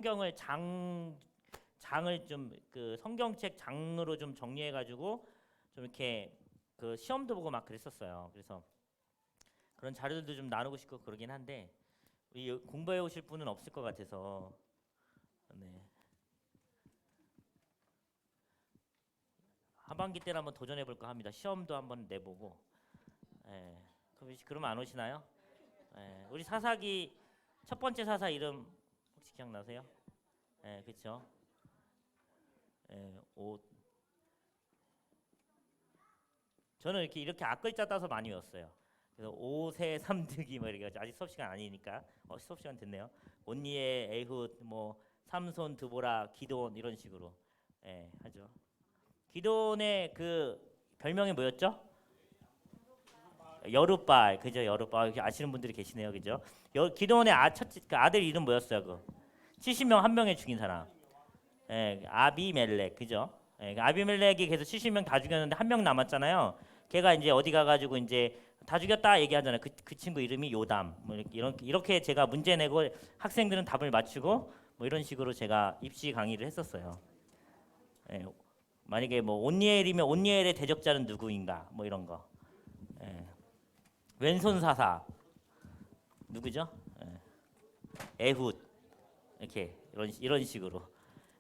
성경을 장을 좀 그 성경책 장으로 좀 정리해 가지고 좀 이렇게 그 시험도 보고 막 그랬었어요. 그래서 그런 자료들도 좀 나누고 싶고 그러긴 한데 공부해 오실 분은 없을 것 같아서 네. 하반기 때는 한번 도전해 볼까 합니다. 시험도 한번 내보고. 예. 그러면 안 오시나요? 예. 우리 사사기 첫 번째 사사 이름 혹시 기억나세요? 예, 그렇죠. 예, 저는 이렇게 앞글자 따서 많이 외웠어요. 그래서 오세 삼득이 뭐 이렇게 아직 수업 시간 아니니까 수업 시간 됐네요. 온니에 에훗 뭐 삼손 드보라 기드온 이런 식으로 하죠. 기드온의 그 별명이 뭐였죠? 여룻발 그죠? 여룻발 아시는 분들이 계시네요, 그죠? 기드온의 그 아들 이름 뭐였어요? 그 70명 한 명에 죽인 사람. 아비멜렉 그죠? 아비멜렉이 계속 70명 다 죽였는데 한 명 남았잖아요. 걔가 이제 어디 가가지고 이제 다 죽였다 얘기하잖아요. 그 친구 이름이 요담. 뭐 이렇게 제가 문제 내고 학생들은 답을 맞추고 뭐 이런 식으로 제가 입시 강의를 했었어요. 만약에 뭐 온니엘이면 온니엘의 대적자는 누구인가 뭐 이런 거. 왼손 사사 누구죠? 에훗 이렇게 이런 식으로.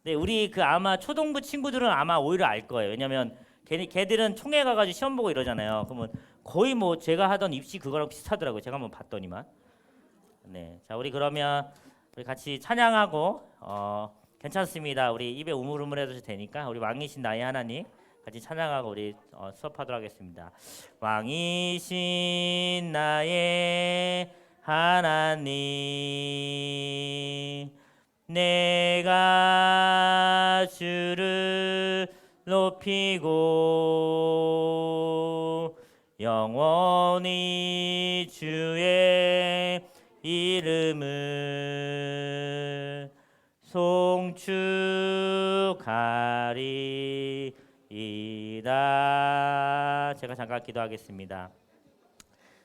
네, 우리 그 아마 초등부 친구들은 아마 오히려 알 거예요. 왜냐면 걔들은 총회 가가지고 시험 보고 이러잖아요. 그러면 거의 뭐 제가 하던 입시 그거랑 비슷하더라고요. 제가 한번 봤더니만. 네, 자 우리 그러면 우리 같이 찬양하고 괜찮습니다. 우리 입에 우물우물해도 되니까 우리 왕이신 나의 하나님 같이 찬양하고 우리 수업하도록 하겠습니다. 왕이신 나의 하나님 내가 주를 높이고 영원히 주의 이름을 송축하리이다. 제가 잠깐 기도하겠습니다.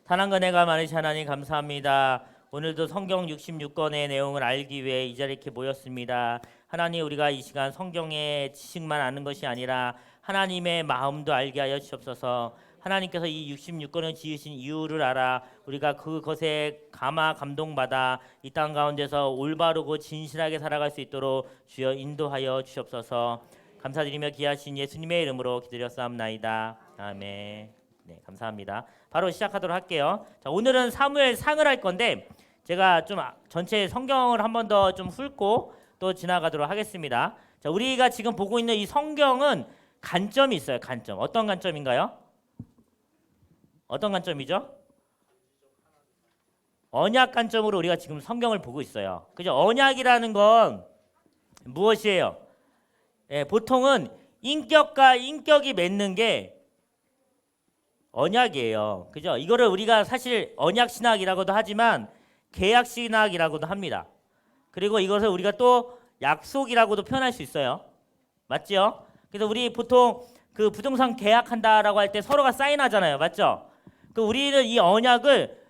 사랑과 은혜가 많으신 하나님 감사합니다. 오늘도 성경 66권의 내용을 알기 위해 이 자리에 이렇게 모였습니다. 하나님 우리가 이 시간 성경의 지식만 아는 것이 아니라 하나님의 마음도 알게 하여 주옵소서. 하나님께서 이 66권을 지으신 이유를 알아 우리가 그것에 감동받아 이 땅 가운데서 올바르고 진실하게 살아갈 수 있도록 주여 인도하여 주옵소서. 감사드리며 귀하신 예수님의 이름으로 기도드렸사옵나이다. 아멘. 네, 감사합니다. 바로 시작하도록 할게요. 자, 오늘은 사무엘상을 할 건데 제가 좀 전체 성경을 한 번 더 좀 훑고 또 지나가도록 하겠습니다. 자, 우리가 지금 보고 있는 이 성경은 관점이 있어요. 관점. 어떤 관점인가요? 어떤 관점이죠? 언약 관점으로 우리가 지금 성경을 보고 있어요. 그죠? 언약이라는 건 무엇이에요? 보통은 인격과 인격이 맺는 게 언약이에요. 그죠? 이거를 우리가 사실 언약 신학이라고도 하지만 계약 신학이라고도 합니다. 그리고 이것을 우리가 또 약속이라고도 표현할 수 있어요. 맞죠? 그래서 우리 보통 그 부동산 계약한다라고 할 때 서로가 사인하잖아요. 맞죠? 그 우리는 이 언약을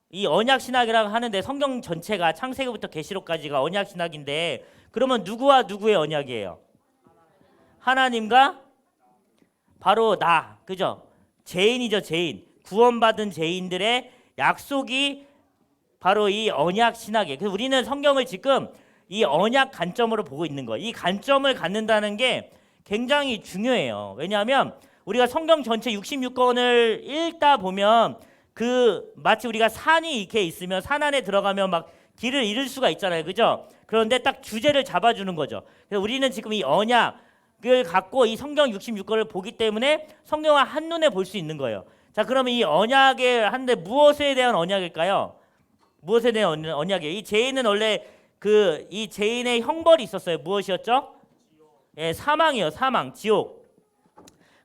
이 언약 신학이라고 하는데 성경 전체가 창세기부터 계시록까지가 언약 신학인데 그러면 누구와 누구의 언약이에요? 하나님과 바로 나. 그죠? 죄인이죠, 죄인. 구원받은 죄인들의 약속이 바로 이 언약 신학이에요. 그래서 우리는 성경을 지금 이 언약 관점으로 보고 있는 거예요. 이 관점을 갖는다는 게 굉장히 중요해요. 왜냐하면 우리가 성경 전체 66권을 읽다 보면 마치 우리가 산이 이렇게 있으면 산 안에 들어가면 막 길을 잃을 수가 있잖아요. 그죠? 그런데 딱 주제를 잡아주는 거죠. 그래서 우리는 지금 이 언약을 갖고 이 성경 66권을 보기 때문에 성경을 한눈에 볼 수 있는 거예요. 자, 그러면 이 언약에 한데 무엇에 대한 언약일까요? 무엇에 대한 언약이에요? 이 죄인은 원래 이 죄인의 형벌이 있었어요. 무엇이었죠? 사망이요. 사망, 지옥.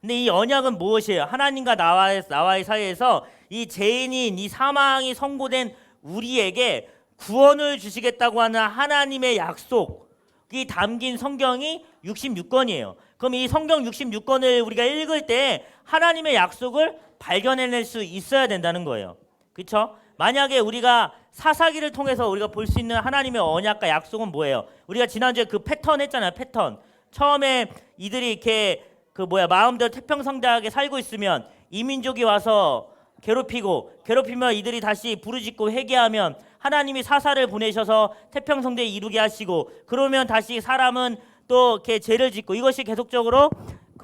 근데 이 언약은 무엇이에요? 하나님과 나와의 사이에서 이 죄인인 이 사망이 선고된 우리에게 구원을 주시겠다고 하는 하나님의 약속이 담긴 성경이 66권이에요. 그럼 이 성경 66권을 우리가 읽을 때 하나님의 약속을 발견해낼 수 있어야 된다는 거예요. 그렇죠? 만약에 우리가 사사기를 통해서 우리가 볼 수 있는 하나님의 언약과 약속은 뭐예요? 우리가 지난주에 그 패턴 했잖아요. 패턴. 처음에 이들이 이렇게 마음대로 태평성대하게 살고 있으면 이민족이 와서 괴롭히면 이들이 다시 부르짖고 회개하면 하나님이 사사를 보내셔서 태평성대 이루게 하시고, 그러면 다시 사람은 또 이렇게 죄를 짓고, 이것이 계속적으로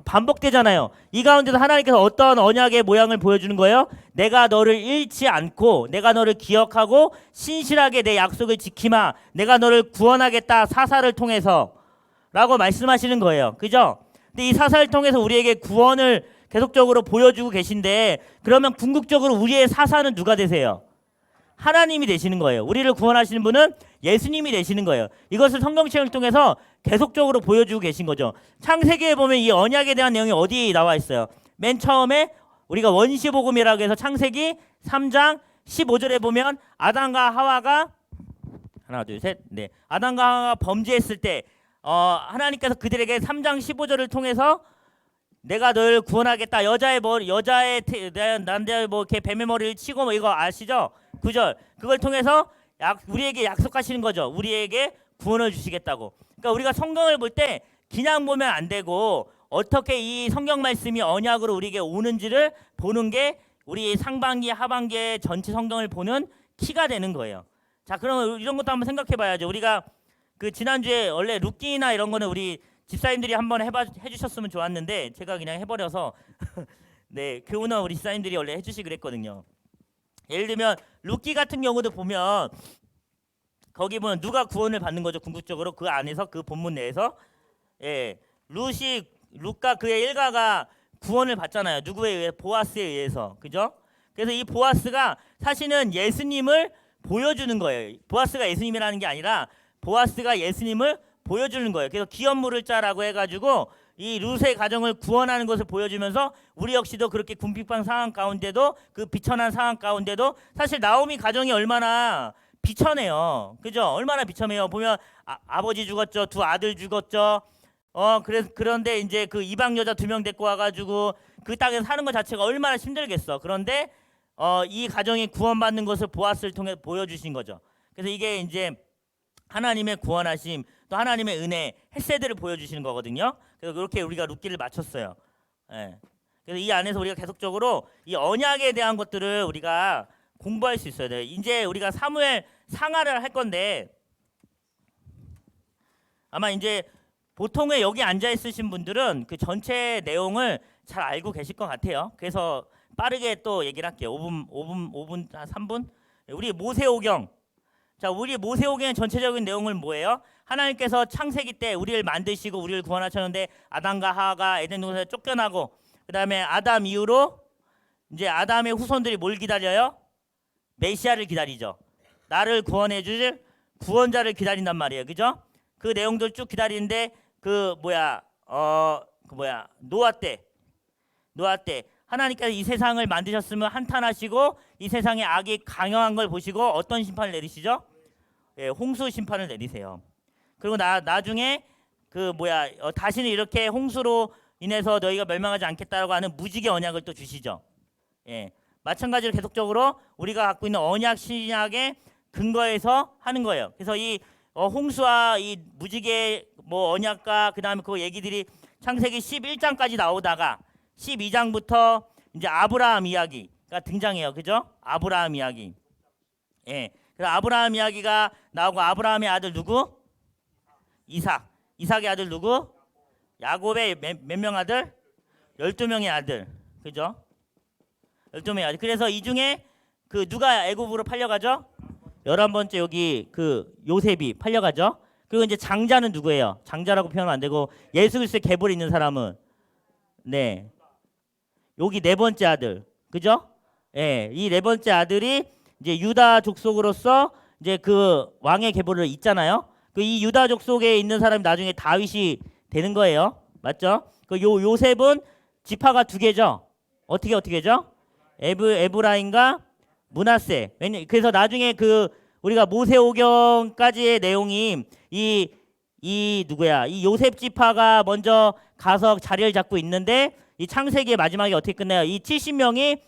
반복되잖아요. 이 가운데서 하나님께서 어떤 언약의 모양을 보여주는 거예요? 내가 너를 잃지 않고 내가 너를 기억하고 신실하게 내 약속을 지키마, 내가 너를 구원하겠다, 사사를 통해서 라고 말씀하시는 거예요. 그죠? 근데 이 사사를 통해서 우리에게 구원을 계속적으로 보여주고 계신데, 그러면 궁극적으로 우리의 사사는 누가 되세요? 하나님이 되시는 거예요. 우리를 구원하시는 분은 예수님이 되시는 거예요. 이것을 성경책을 통해서 계속적으로 보여주고 계신 거죠. 창세기에 보면 이 언약에 대한 내용이 어디 나와 있어요? 맨 처음에 우리가 원시복음이라고 해서 창세기 3장 15절에 보면 아담과 하와가 아담과 하와가 범죄했을 때 하나님께서 그들에게 3장 15절을 통해서 내가 널 구원하겠다. 남자의 이렇게 뱀의 머리를 치고 이거 아시죠? 9절. 그걸 통해서 우리에게 약속하시는 거죠. 우리에게 구원을 주시겠다고. 그러니까 우리가 성경을 볼 때 그냥 보면 안 되고, 어떻게 이 성경 말씀이 언약으로 우리에게 오는지를 보는 게 우리 상반기 하반기의 전체 성경을 보는 키가 되는 거예요. 자, 그럼 이런 것도 한번 생각해 봐야죠. 우리가 그 지난주에 원래 룻기나 이런 거는 우리 집사님들이 한번 해주셨으면 좋았는데 제가 그냥 해버려서 네, 교훈은 우리 집사님들이 원래 해주시 그랬거든요. 예를 들면 룻기 같은 경우도 보면 거기 보면 누가 구원을 받는 거죠? 궁극적으로 그 안에서, 그 본문 내에서 룻과 그의 일가가 구원을 받잖아요. 누구에 의해? 보아스에 의해서. 그죠? 그래서 이 보아스가 사실은 예수님을 보여주는 거예요. 보아스가 예수님이라는 게 아니라 보아스가 예수님을 보여주는 거예요. 그래서 기업 물을 자라고 해가지고 이 룻의 가정을 구원하는 것을 보여주면서 우리 역시도 그렇게 궁핍한 상황 가운데도, 그 비천한 상황 가운데도 사실 나오미 가정이 얼마나 비천해요. 그죠? 얼마나 비천해요. 보면 아버지 죽었죠. 두 아들 죽었죠. 그런데 이제 그 이방 여자 2명 데리고 와가지고 그 땅에서 사는 것 자체가 얼마나 힘들겠어. 그런데 이 가정이 구원받는 것을 보아스를 통해 보여주신 거죠. 그래서 이게 이제 하나님의 구원하심, 또 하나님의 은혜, 헤세드를 보여주시는 거거든요. 그래서 그렇게 우리가 룻기를 마쳤어요. 그래서 이 안에서 우리가 계속적으로 이 언약에 대한 것들을 우리가 공부할 수 있어야 돼요. 이제 우리가 사무엘 상하를 할 건데, 아마 이제 보통의 여기 앉아 있으신 분들은 그 전체 내용을 잘 알고 계실 것 같아요. 그래서 빠르게 또 얘기를 할게요. 5분, 3분. 우리 모세오경. 자, 우리 모세오경의 전체적인 내용은 뭐예요? 하나님께서 창세기 때 우리를 만드시고 우리를 구원하셨는데 아담과 하와가 에덴 동산에서 쫓겨나고, 그다음에 아담 이후로 이제 아담의 후손들이 뭘 기다려요? 메시아를 기다리죠. 나를 구원해 줄 구원자를 기다린단 말이에요. 그죠? 그 내용들 쭉 기다리는데 노아 때 하나님께서 이 세상을 만드셨으면 한탄하시고 이 세상에 악이 강영한 걸 보시고 어떤 심판을 내리시죠? 홍수 심판을 내리세요. 그리고 나중에 다시는 이렇게 홍수로 인해서 너희가 멸망하지 않겠다라고 하는 무지개 언약을 또 주시죠. 마찬가지로 계속적으로 우리가 갖고 있는 언약 신약의 근거에서 하는 거예요. 그래서 이 홍수와 이 무지개 언약과 그다음에 그 얘기들이 창세기 11장까지 나오다가 12장부터 이제 아브라함 이야기가 등장해요. 그죠? 아브라함 이야기. 그래서 아브라함 이야기가 나오고, 아브라함의 아들 누구? 이삭. 이삭의 아들 누구? 야곱의 몇 명 아들? 12명의 아들. 그죠? 12명의 아들. 그래서 이 중에 그 누가 애굽으로 팔려가죠? 11번째 여기 그 요셉이 팔려가죠. 그리고 이제 장자는 누구예요? 장자라고 표현하면 안 되고, 예수 그리스도의 계보에 있는 사람은 여기 4번째 아들. 그죠? 이 4번째 아들이 이제 유다 족속으로서 이제 그 왕의 계보를 잇잖아요. 그 이 유다 족속에 있는 사람이 나중에 다윗이 되는 거예요. 맞죠? 그 요셉은 지파가 2개죠. 어떻게죠? 에브라임과 므낫세. 그래서 나중에 그 우리가 모세오경까지의 내용이 이 요셉 지파가 먼저 가서 자리를 잡고 있는데, 이 창세기의 마지막에 어떻게 끝나요? 이 70명이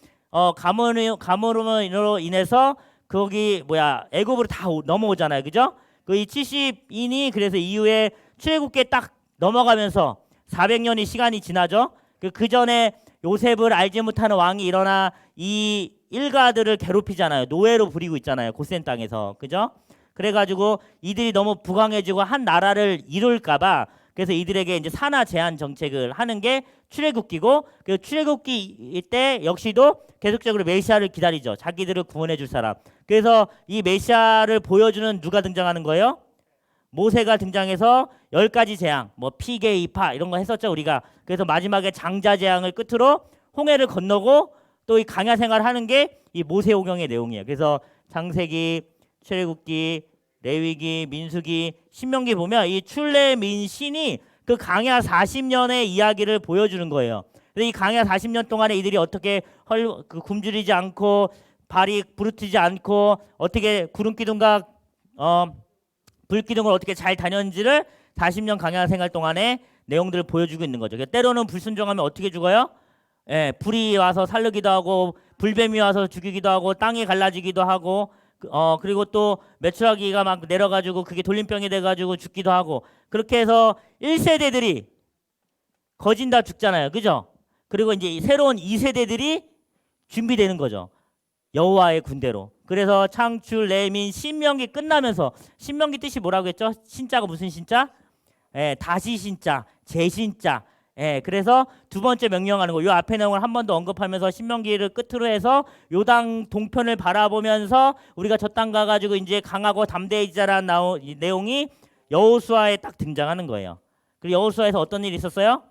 가물음으로 인해서 거기 애굽으로 다 넘어오잖아요. 그죠? 그 이 70인이 그래서 이후에 출애굽기에 딱 넘어가면서 400년의 시간이 지나죠. 그 전에 요셉을 알지 못하는 왕이 일어나 이 일가들을 괴롭히잖아요. 노예로 부리고 있잖아요. 고센 땅에서. 그죠? 그래가지고 이들이 너무 부강해지고 한 나라를 이룰까봐 그래서 이들에게 이제 산하 제한 정책을 하는 게 출애굽기고 그 출애굽기 때 역시도 계속적으로 메시아를 기다리죠. 자기들을 구원해 줄 사람. 그래서 이 메시아를 보여주는 누가 등장하는 거예요? 모세가 등장해서 10가지 재앙, 피계, 이파 이런 거 했었죠 우리가. 그래서 마지막에 장자 재앙을 끝으로 홍해를 건너고 또 이 강야 생활하는 게 이 모세오경의 내용이에요. 그래서 창세기, 출애굽기, 레위기, 민수기, 신명기 보면 이 출레민신이 그 강야 40년의 이야기를 보여주는 거예요. 그래서 이 강야 40년 동안에 이들이 어떻게 굶주리지 않고 발이 부르트지 않고 어떻게 구름기둥과 불기둥을 어떻게 잘 다녔는지를 40년 강야 생활 동안에 내용들을 보여주고 있는 거죠. 때로는 불순종하면 어떻게 죽어요? 불이 와서 살르기도 하고 불뱀이 와서 죽이기도 하고 땅이 갈라지기도 하고 그리고 또 메추라기가 막 내려가지고 그게 돌림병이 돼가지고 죽기도 하고 그렇게 해서 1세대들이 거진다 죽잖아요. 그죠? 그리고 이제 새로운 2세대들이 준비되는 거죠. 여호와의 군대로. 그래서 창출, 레민, 신명기 끝나면서 신명기 뜻이 뭐라고 했죠? 신자가 무슨 신자? 다시 신자, 재신자. 그래서 두 번째 명령하는 거. 요 앞에 내용을 한 번 더 언급하면서 신명기를 끝으로 해서 요당 동편을 바라보면서 우리가 저 땅 가가지고 이제 강하고 담대해지자라는 내용이 여호수아에 딱 등장하는 거예요. 그리고 여호수아에서 어떤 일이 있었어요?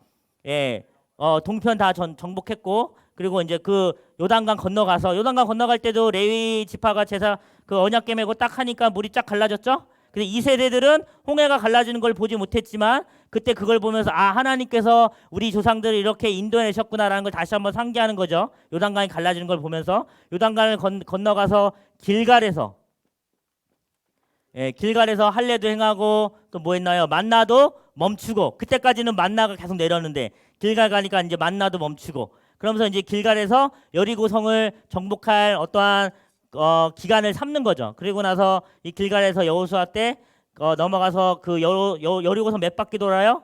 동편 다 정복했고 그리고 이제 그 요단강 건너갈 때도 레위 지파가 제사 그 언약 깨매고 딱 하니까 물이 쫙 갈라졌죠. 근데 이 세대들은 홍해가 갈라지는 걸 보지 못했지만 그때 그걸 보면서 하나님께서 우리 조상들을 이렇게 인도해내셨구나라는 걸 다시 한번 상기하는 거죠. 요단강이 갈라지는 걸 보면서 요단강을 건너가서 길갈에서 할례도 행하고 또 뭐 했나요? 만나도 멈추고 그때까지는 만나가 계속 내렸는데 길갈 가니까 이제 만나도 멈추고 그러면서 이제 길갈에서 여리고성을 정복할 어떠한 기간을 삼는 거죠. 그리고 나서 이 길갈에서 여호수아 때 넘어가서 그 여리고성 몇 바퀴 돌아요?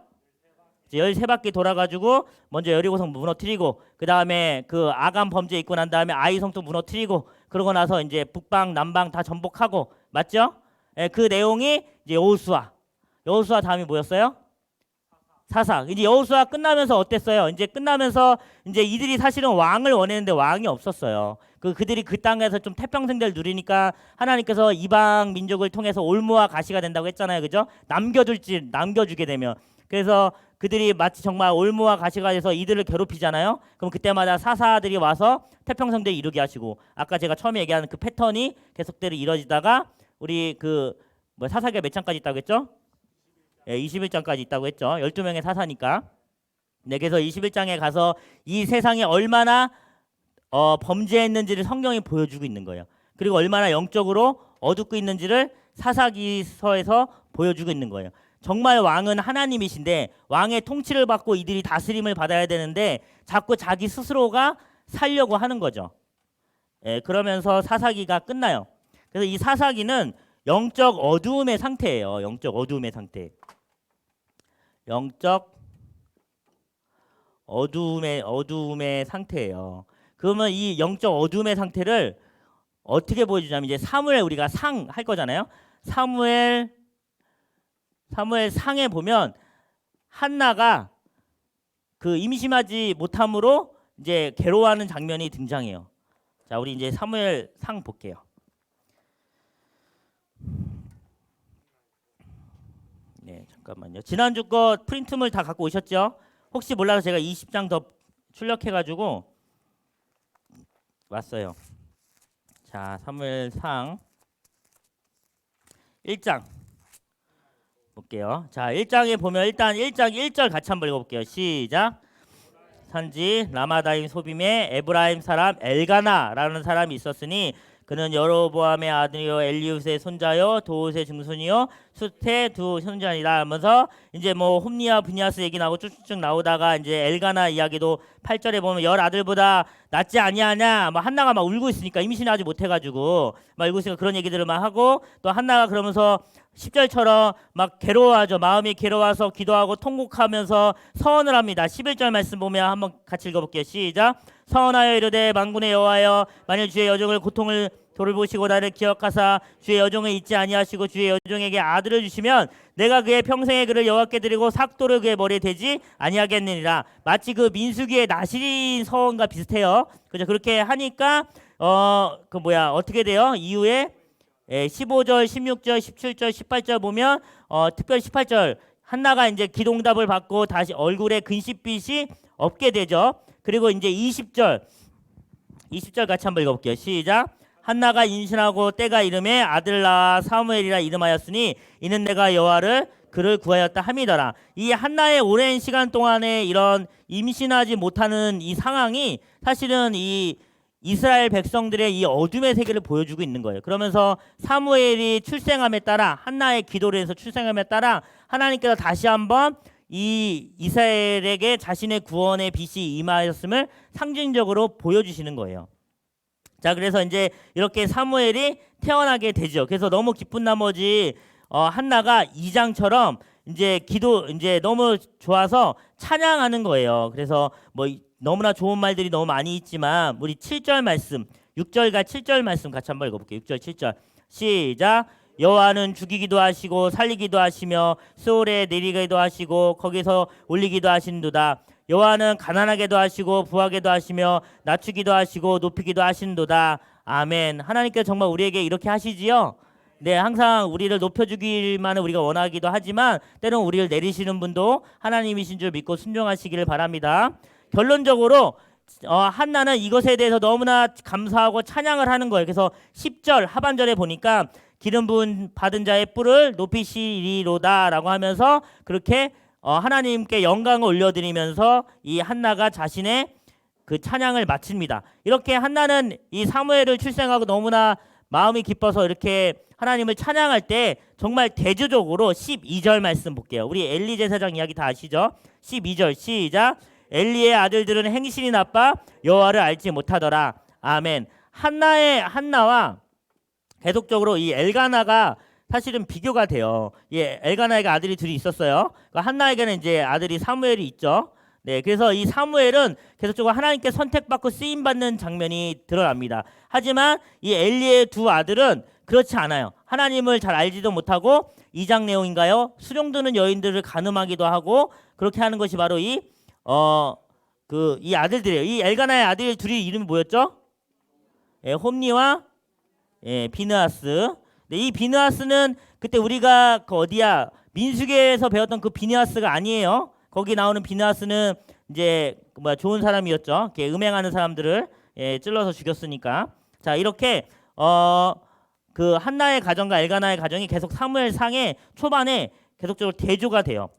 13바퀴 돌아가지고 먼저 여리고성 무너뜨리고 그 다음에 그 아간 범죄 있고 난 다음에 아이성도 무너뜨리고 그러고 나서 이제 북방 남방 다 전복하고 맞죠? 그 내용이 이제 여호수아 다음이 뭐였어요? 사사. 이제 여호수아 끝나면서 어땠어요? 이제 끝나면서 이제 이들이 사실은 왕을 원했는데 왕이 없었어요. 그들이 그 땅에서 좀 태평생대를 누리니까 하나님께서 이방 민족을 통해서 올무와 가시가 된다고 했잖아요. 그죠? 남겨주게 되면. 그래서 그들이 마치 정말 올무와 가시가 돼서 이들을 괴롭히잖아요. 그럼 그때마다 사사들이 와서 태평성대를 이루게 하시고 아까 제가 처음에 얘기한 그 패턴이 계속대로 이루어지다가 우리 사사기가 몇 장까지 있다고 했죠? 21장까지 있다고 했죠. 12명의 사사니까. 네, 그래서 21장에 가서 이 세상에 얼마나 범죄했는지를 성경이 보여주고 있는 거예요. 그리고 얼마나 영적으로 어둡고 있는지를 사사기서에서 보여주고 있는 거예요. 정말 왕은 하나님이신데 왕의 통치를 받고 이들이 다스림을 받아야 되는데 자꾸 자기 스스로가 살려고 하는 거죠. 그러면서 사사기가 끝나요. 그래서 이 사사기는 영적 어두움의 상태예요. 영적 어두움의 상태. 영적 어두움의 상태예요. 그러면 이 영적 어두움의 상태를 어떻게 보여주냐면 이제 사무엘 우리가 상 할 거잖아요. 사무엘 상에 보면 한나가 그 임신하지 못함으로 이제 괴로워하는 장면이 등장해요. 자, 우리 이제 사무엘 상 볼게요. 네, 잠깐만요. 지난주 거 프린트물 다 갖고 오셨죠? 혹시 몰라서 제가 20장 더 출력해가지고 왔어요. 자, 사무엘상 1장 볼게요. 자, 1장에 보면 일단 1장 1절 같이 한번 읽어볼게요. 시작. 산지 라마다임 소빔에 에브라임 사람 엘가나라는 사람이 있었으니 그는 여로보암의 아들이요 엘리웃의 손자요 도옷의 증손이요 숫의 두 손자니라 하면서 이제 뭐 홈니와 브니아스 얘기 나오고 쭉쭉 나오다가 이제 엘가나 이야기도 8절에 보면 열 아들보다 낫지 아니하냐 뭐 한나가 막 울고 있으니까 임신하지 못해가지고 막 울고 있으니까 그런 얘기들을 막 하고 또 한나가 그러면서 10절처럼 막 괴로워하죠. 마음이 괴로워서 기도하고 통곡하면서 서원을 합니다. 11절 말씀 보면 한번 같이 읽어볼게요. 시작. 서원하여 이르되 만군의 여호와여 만일 주의 여종을 고통을 돌보시고 나를 기억하사 주의 여종을 잊지 아니하시고 주의 여종에게 아들을 주시면 내가 그의 평생의 그를 여호와께 드리고 삭도를 그의 머리에 대지 아니하겠느니라. 마치 그 민수기의 나실인 서원과 비슷해요. 그죠? 그렇게 하니까 어떻게 돼요? 이후에 15절, 16절, 17절, 18절 보면 특별히 18절 한나가 이제 기도응답을 받고 다시 얼굴에 근심빛이 없게 되죠. 그리고 이제 20절 같이 한번 읽어볼게요. 시작. 한나가 임신하고 때가 이름에 아들 낳아 사무엘이라 이름하였으니 이는 내가 여호와를 그를 구하였다 함이더라. 이 한나의 오랜 시간 동안에 이런 임신하지 못하는 이 상황이 사실은 이 이스라엘 백성들의 이 어둠의 세계를 보여주고 있는 거예요. 그러면서 사무엘이 출생함에 따라 한나의 기도를 해서 출생함에 따라 하나님께서 다시 한번 이 이스라엘에게 자신의 구원의 빛이 임하였음을 상징적으로 보여주시는 거예요. 자, 그래서 이제 이렇게 사무엘이 태어나게 되죠. 그래서 너무 기쁜 나머지 한나가 2장처럼 이제 너무 좋아서 찬양하는 거예요. 그래서 뭐 너무나 좋은 말들이 너무 많이 있지만 우리 7절 말씀, 6절과 7절 말씀 같이 한번 읽어볼게요. 6절, 7절 시작. 여호와는 죽이기도 하시고 살리기도 하시며 스올에 내리기도 하시고 거기서 올리기도 하신도다. 여호와는 가난하게도 하시고 부하게도 하시며 낮추기도 하시고 높이기도 하신도다. 아멘. 하나님께서 정말 우리에게 이렇게 하시지요. 네, 항상 우리를 높여주기만을 우리가 원하기도 하지만 때론 우리를 내리시는 분도 하나님이신 줄 믿고 순종하시기를 바랍니다. 결론적으로 한나는 이것에 대해서 너무나 감사하고 찬양을 하는 거예요. 그래서 10절 하반절에 보니까 기름 부은 받은 자의 뿔을 높이시리로다라고 하면서 그렇게 하나님께 영광을 올려드리면서 이 한나가 자신의 그 찬양을 마칩니다. 이렇게 한나는 이 사무엘을 출생하고 너무나 마음이 기뻐서 이렇게 하나님을 찬양할 때 정말 대조적으로 12절 말씀 볼게요. 우리 엘리 제사장 이야기 다 아시죠? 12절 시작. 엘리의 아들들은 행실이 나빠 여호와를 알지 못하더라. 아멘. 한나와 계속적으로 이 엘가나가 사실은 비교가 돼요. 엘가나에게 아들이 둘이 있었어요. 그러니까 한나에게는 이제 아들이 사무엘이 있죠. 네, 그래서 이 사무엘은 계속적으로 하나님께 선택받고 쓰임 받는 장면이 드러납니다. 하지만 이 엘리의 두 아들은 그렇지 않아요. 하나님을 잘 알지도 못하고 2장 내용인가요? 수종드는 여인들을 간음하기도 하고 그렇게 하는 것이 바로 이 아들들이에요. 이 엘가나의 아들 둘이 이름이 뭐였죠? 홈니와 비느하스. 네, 이 비느하스는 그때 우리가 민수기에서 배웠던 그 비느하스가 아니에요. 거기 나오는 비느하스는 이제 좋은 사람이었죠. 이렇게 음행하는 사람들을 찔러서 죽였으니까. 자, 이렇게 그 한나의 가정과 엘가나의 가정이 계속 사무엘상의 초반에 계속적으로 대조가 돼요.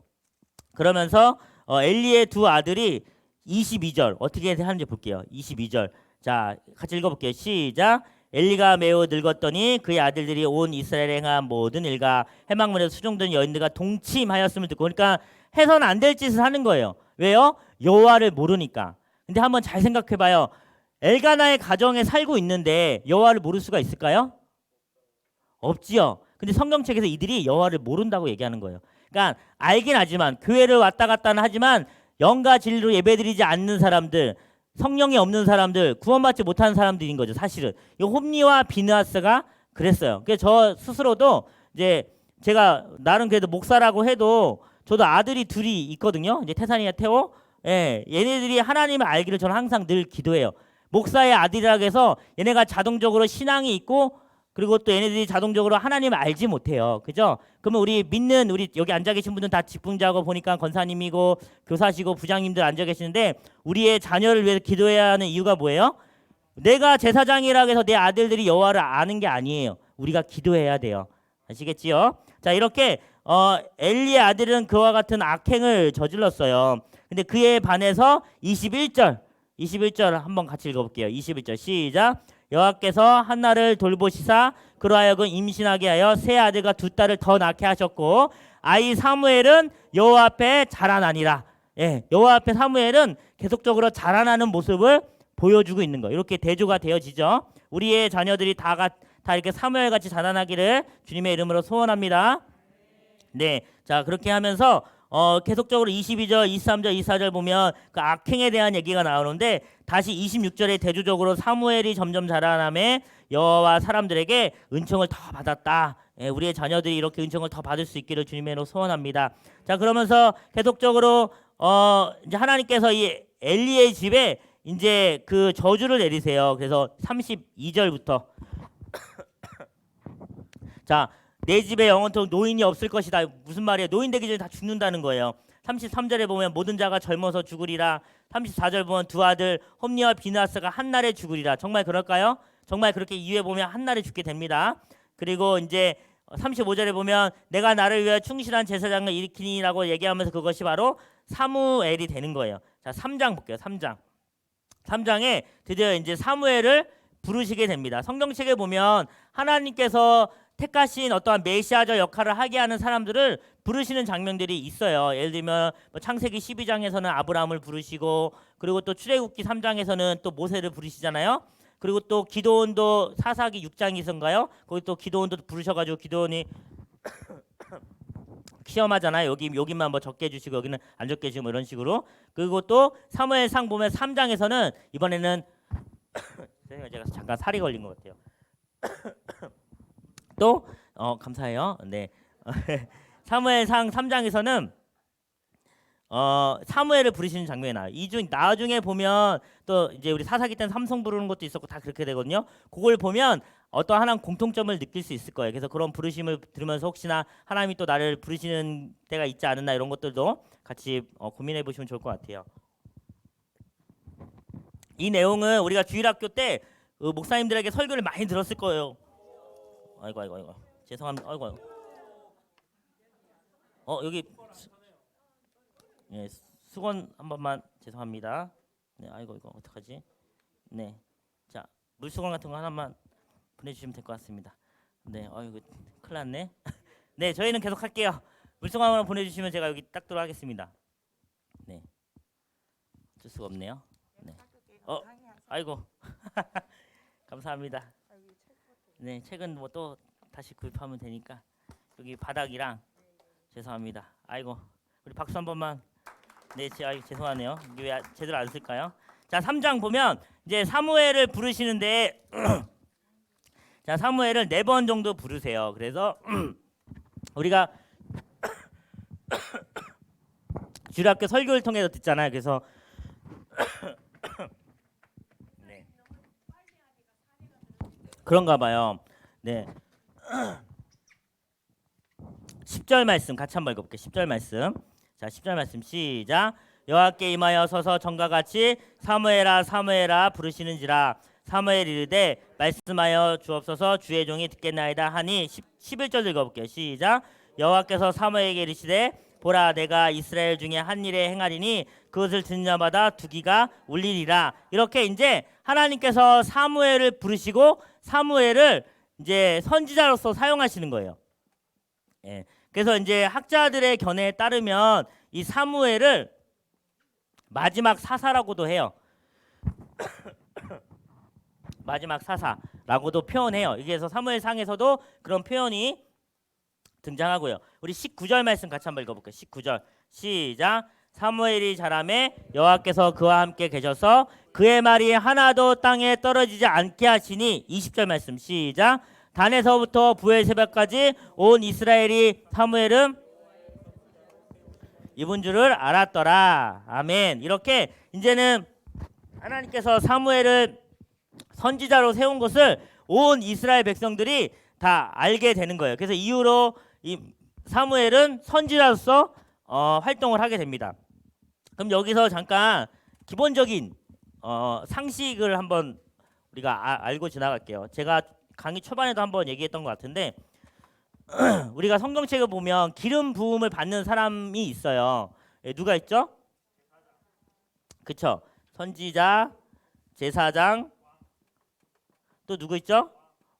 그러면서 엘리의 두 아들이 22절 어떻게 하는지 볼게요. 22절. 자, 같이 읽어볼게요. 시작. 엘리가 매우 늙었더니 그의 아들들이 온 이스라엘에 행한 모든 일과 해망문에서 수종된 여인들과 동침하였음을 듣고, 그러니까 해서는 안 될 짓을 하는 거예요. 왜요? 여호와를 모르니까. 근데 한번 잘 생각해봐요. 엘가나의 가정에 살고 있는데 여호와를 모를 수가 있을까요? 없지요. 근데 성경책에서 이들이 여호와를 모른다고 얘기하는 거예요. 그러니까 알긴 하지만 교회를 왔다 갔다는 하지만 영과 진리로 예배드리지 않는 사람들, 성령이 없는 사람들, 구원받지 못하는 사람들인 거죠. 사실은 이 홈니와 비느하스가 그랬어요. 그래서 저 스스로도 이제 제가 나름 그래도 목사라고 해도 저도 아들이 둘이 있거든요. 이제 태산이와 태호. 얘네들이 하나님을 알기를 저는 항상 늘 기도해요. 목사의 아들이라고 해서 얘네가 자동적으로 신앙이 있고 그리고 또 얘네들이 자동적으로 하나님을 알지 못해요. 그죠? 그러면 우리 여기 앉아 계신 분들은 다 직분자고 보니까 권사님이고 교사시고 부장님들 앉아 계시는데 우리의 자녀를 위해서 기도해야 하는 이유가 뭐예요? 내가 제사장이라고 해서 내 아들들이 여호와를 아는 게 아니에요. 우리가 기도해야 돼요. 아시겠지요? 자, 이렇게 엘리의 아들은 그와 같은 악행을 저질렀어요. 근데 그에 반해서 21절 한번 같이 읽어볼게요. 21절 시작. 여호와께서 한나를 돌보시사 그로 하여금 임신하게 하여 세 아들과 두 딸을 더 낳게 하셨고 아이 사무엘은 여호와 앞에 자라나니라. 예, 여호와 앞에 사무엘은 계속적으로 자라나는 모습을 보여주고 있는 거예요. 이렇게 대조가 되어지죠. 우리의 자녀들이 다 이렇게 사무엘 같이 자라나기를 주님의 이름으로 소원합니다. 네, 자 그렇게 하면서 계속적으로 22절, 23절, 24절 보면 그 악행에 대한 얘기가 나오는데 다시 26절에 대조적으로 사무엘이 점점 자라나매 여호와 사람들에게 은총을 더 받았다. 예, 우리의 자녀들이 이렇게 은총을 더 받을 수 있기를 주님의 이름으로 소원합니다. 자 그러면서 계속적으로 이제 하나님께서 이 엘리의 집에 이제 그 저주를 내리세요. 그래서 32절부터 자, 내 집에 영원토록 노인이 없을 것이다. 무슨 말이에요? 노인 되기 전에 다 죽는다는 거예요. 33절에 보면 모든 자가 젊어서 죽으리라. 34절 보면 두 아들 홈니와 비나스가 한날에 죽으리라. 정말 그럴까요? 정말 그렇게 이후에 보면 한날에 죽게 됩니다. 그리고 이제 35절에 보면 내가 나를 위하여 충실한 제사장을 일으키니라고 얘기하면서 그것이 바로 사무엘이 되는 거예요. 자, 3장 볼게요. 3장에 드디어 이제 사무엘을 부르시게 됩니다. 성경책에 보면 하나님께서 택하신 어떠한 메시아적 역할을 하게 하는 사람들을 부르시는 장면들이 있어요. 예를 들면 창세기 12장에서는 아브라함을 부르시고 그리고 또 출애굽기 3장에서는 또 모세를 부르시잖아요. 그리고 또 기도원도 사사기 6장에서인가요? 거기 또 기도원도 부르셔가지고 기도원이 시험하잖아요. 여기만 뭐 적게 해주시고 여기는 안 적게 해주고 뭐 이런 식으로. 그리고 또 사무엘상 보면 3장에서는 이번에는 제가 잠깐 살이 걸린 것 같아요. 또 감사해요. 네. 사무엘상 3장에서는 사무엘을 부르시는 장면이 나와요. 나중에 보면 또 이제 우리 사사기 때는 삼성 부르는 것도 있었고 다 그렇게 되거든요. 그걸 보면 어떤 하나의 공통점을 느낄 수 있을 거예요. 그래서 그런 부르심을 들으면서 혹시나 하나님이 또 나를 부르시는 때가 있지 않았나 이런 것들도 같이 고민해 보시면 좋을 것 같아요. 이 내용은 우리가 주일학교 때 목사님들에게 설교를 많이 들었을 거예요. 아이고 죄송합니다. 아이고 여기 예, 수건 한 번만 죄송합니다. 네, 아이고 이거 어떡하지? 네, 자 물수건 같은 거 하나만 보내주시면 될 것 같습니다. 네, 이거 큰일 났네. 네, 저희는 계속 할게요. 물수건 하나 보내주시면 제가 여기 닦도록 하겠습니다. 네, 어쩔 수가 없네요. 네, 아이고 감사합니다. 네, 책은 뭐 또 다시 구입하면 되니까 여기 바닥이랑 죄송합니다. 아이고 우리 박수 한 번만. 네, 죄송하네요. 이게 왜 제대로 안 쓸까요? 자, 3장 보면 이제 사무엘을 부르시는데 자, 사무엘을 4번 정도 부르세요. 그래서 우리가 주일학교 설교를 통해서 듣잖아요. 그래서 네. 그런가 봐요. 네. 10절 말씀 같이 한번 읽어볼게요. 10절 말씀. 자, 10절 말씀 시작. 여호와께 임하여 서서 전과 같이 사무엘아 사무엘아 부르시는지라. 사무엘이 이르되 말씀하여 주옵소서 주의 종이 듣겠나이다 하니 11절 읽어볼게요. 시작. 여호와께서 사무엘에게 이르시되 보라 내가 이스라엘 중에 한 일에 행하리니 그것을 듣는 자마다 두기가 울리리라. 이렇게 이제 하나님께서 사무엘을 부르시고 사무엘을 이제 선지자로서 사용하시는 거예요. 예. 그래서 이제 학자들의 견해에 따르면 이 사무엘을 마지막 사사라고도 해요. 마지막 사사라고도 표현해요. 그래서 사무엘상에서도 그런 표현이 등장하고요. 우리 19절 말씀 같이 한번 읽어볼게요. 19절 시작. 사무엘이 자라매 여호와께서 그와 함께 계셔서 그의 말이 하나도 땅에 떨어지지 않게 하시니 20절 말씀 시작. 단에서부터 부엘세바까지 온 이스라엘이 사무엘은 이분 줄을 알았더라. 아멘. 이렇게 이제는 하나님께서 사무엘을 선지자로 세운 것을 온 이스라엘 백성들이 다 알게 되는 거예요. 그래서 이후로 이 사무엘은 선지자로서 활동을 하게 됩니다. 그럼 여기서 잠깐 기본적인 상식을 한번 우리가 알고 지나갈게요. 제가 강의 초반에도 한번 얘기했던 것 같은데 우리가 성경책을 보면 기름 부음을 받는 사람이 있어요. 예, 누가 있죠? 그쵸? 선지자, 제사장, 또 누구 있죠?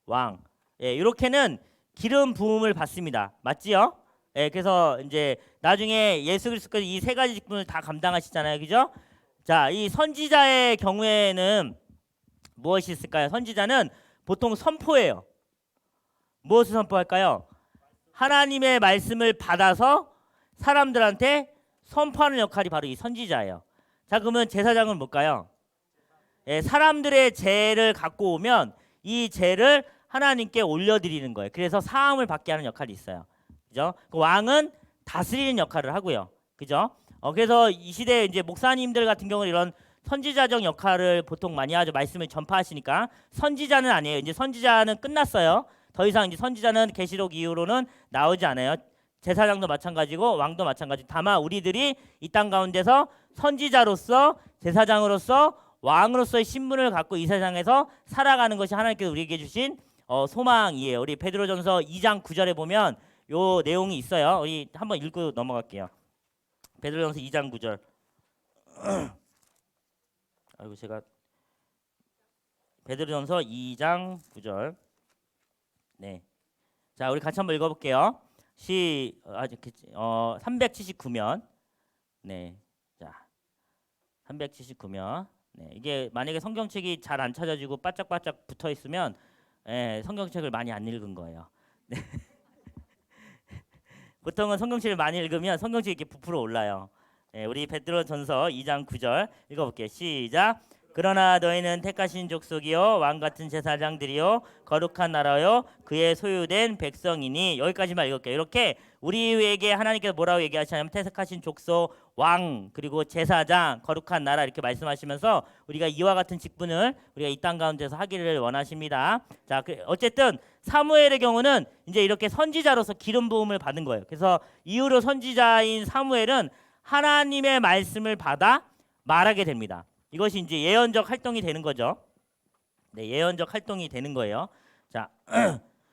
왕. 예, 이렇게는 기름 부음을 받습니다. 맞지요? 예, 그래서 이제 나중에 예수 그리스도께서 이 세 가지 직분을 다 감당하시잖아요. 그죠? 자, 이 선지자의 경우에는 무엇이 있을까요? 선지자는 보통 선포예요. 무엇을 선포할까요? 하나님의 말씀을 받아서 사람들한테 선포하는 역할이 바로 이 선지자예요. 자, 그러면 제사장은 뭘까요? 예, 사람들의 죄를 갖고 오면 이 죄를 하나님께 올려드리는 거예요. 그래서 사함을 받게 하는 역할이 있어요. 그죠? 그 왕은 다스리는 역할을 하고요. 그죠? 그래서 이 시대에 이제 목사님들 같은 경우는 이런 선지자적 역할을 보통 많이 하죠. 말씀을 전파하시니까. 선지자는 아니에요. 이제 선지자는 끝났어요. 더 이상 이제 선지자는 계시록 이후로는 나오지 않아요. 제사장도 마찬가지고 왕도 마찬가지. 다만 우리들이 이 땅 가운데서 선지자로서 제사장으로서 왕으로서의 신분을 갖고 이 세상에서 살아가는 것이 하나님께서 우리에게 주신 소망이에요. 우리 베드로전서 2장 9절에 보면 요 내용이 있어요. 우리 한번 읽고 넘어갈게요. 베드로전서 2장 9절. 아이고 제가 베드로전서 2장 9절. 네. 자, 우리 같이 한번 읽어볼게요. 379면. 네. 자, 379면. 네. 이게 만약에 성경책이 잘 안 찾아지고 바짝바짝 붙어 있으면 성경책을 많이 안 읽은 거예요. 네. 보통은 성경책을 많이 읽으면 성경책이 이렇게 부풀어 올라요. 우리 베드로전서 2장 9절 읽어볼게요. 시작. 그러나 너희는 택하신 족속이요 왕같은 제사장들이요 거룩한 나라요 그의 소유된 백성이니. 여기까지만 읽을게요. 이렇게 우리에게 하나님께서 뭐라고 얘기하시냐면 택하신 족속, 왕, 그리고 제사장, 거룩한 나라 이렇게 말씀하시면서 우리가 이와 같은 직분을 우리가 이 땅 가운데서 하기를 원하십니다. 자, 어쨌든 사무엘의 경우는 이제 이렇게 선지자로서 기름 부음을 받은 거예요. 그래서 이후로 선지자인 사무엘은 하나님의 말씀을 받아 말하게 됩니다. 이것이 이제 예언적 활동이 되는 거죠. 네, 예언적 활동이 되는 거예요. 자,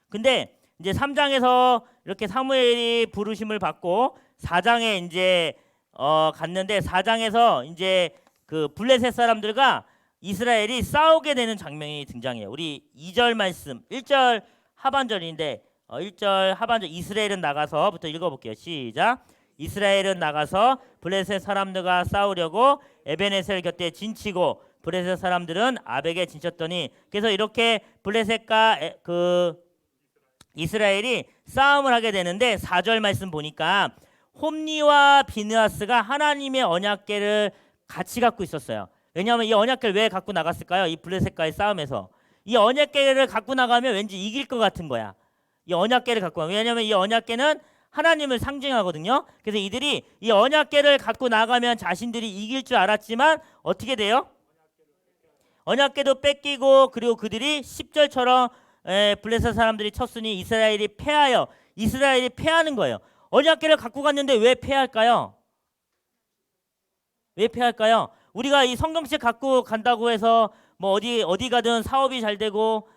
근데 이제 3장에서 이렇게 사무엘이 부르심을 받고 4장에 이제 갔는데 4장에서 이제 그 블레셋 사람들과 이스라엘이 싸우게 되는 장면이 등장해요. 우리 2절 말씀, 1절 하반절인데 1절 하반절 이스라엘은 나가서부터 읽어볼게요. 시작. 이스라엘은 나가서 블레셋 사람들과 싸우려고 에베네셀 곁에 진치고 블레셋 사람들은 아벡에 진쳤더니. 그래서 이렇게 블레셋과 그 이스라엘이 싸움을 하게 되는데 4절 말씀 보니까 홈니와 비느하스가 하나님의 언약궤를 같이 갖고 있었어요. 왜냐하면 이 언약궤를 왜 갖고 나갔을까요? 이 블레셋과의 싸움에서 이 언약궤를 갖고 나가면 왠지 이길 것 같은 거야. 이 언약궤를 갖고 나가면. 왜냐하면 이 언약궤는 하나님을 상징하거든요. 그래서 이들이 이 언약궤를 갖고 나가면 자신들이 이길 줄 알았지만 어떻게 돼요? 언약궤도 뺏기고 그리고 그들이 10절처럼 블레셋 사람들이 쳤으니 이스라엘이 패하는 거예요. 언약궤를 갖고 갔는데 왜 패할까요? 왜 패할까요? 우리가 이 성경책 갖고 간다고 해서 뭐 어디 가든 사업이 잘 되고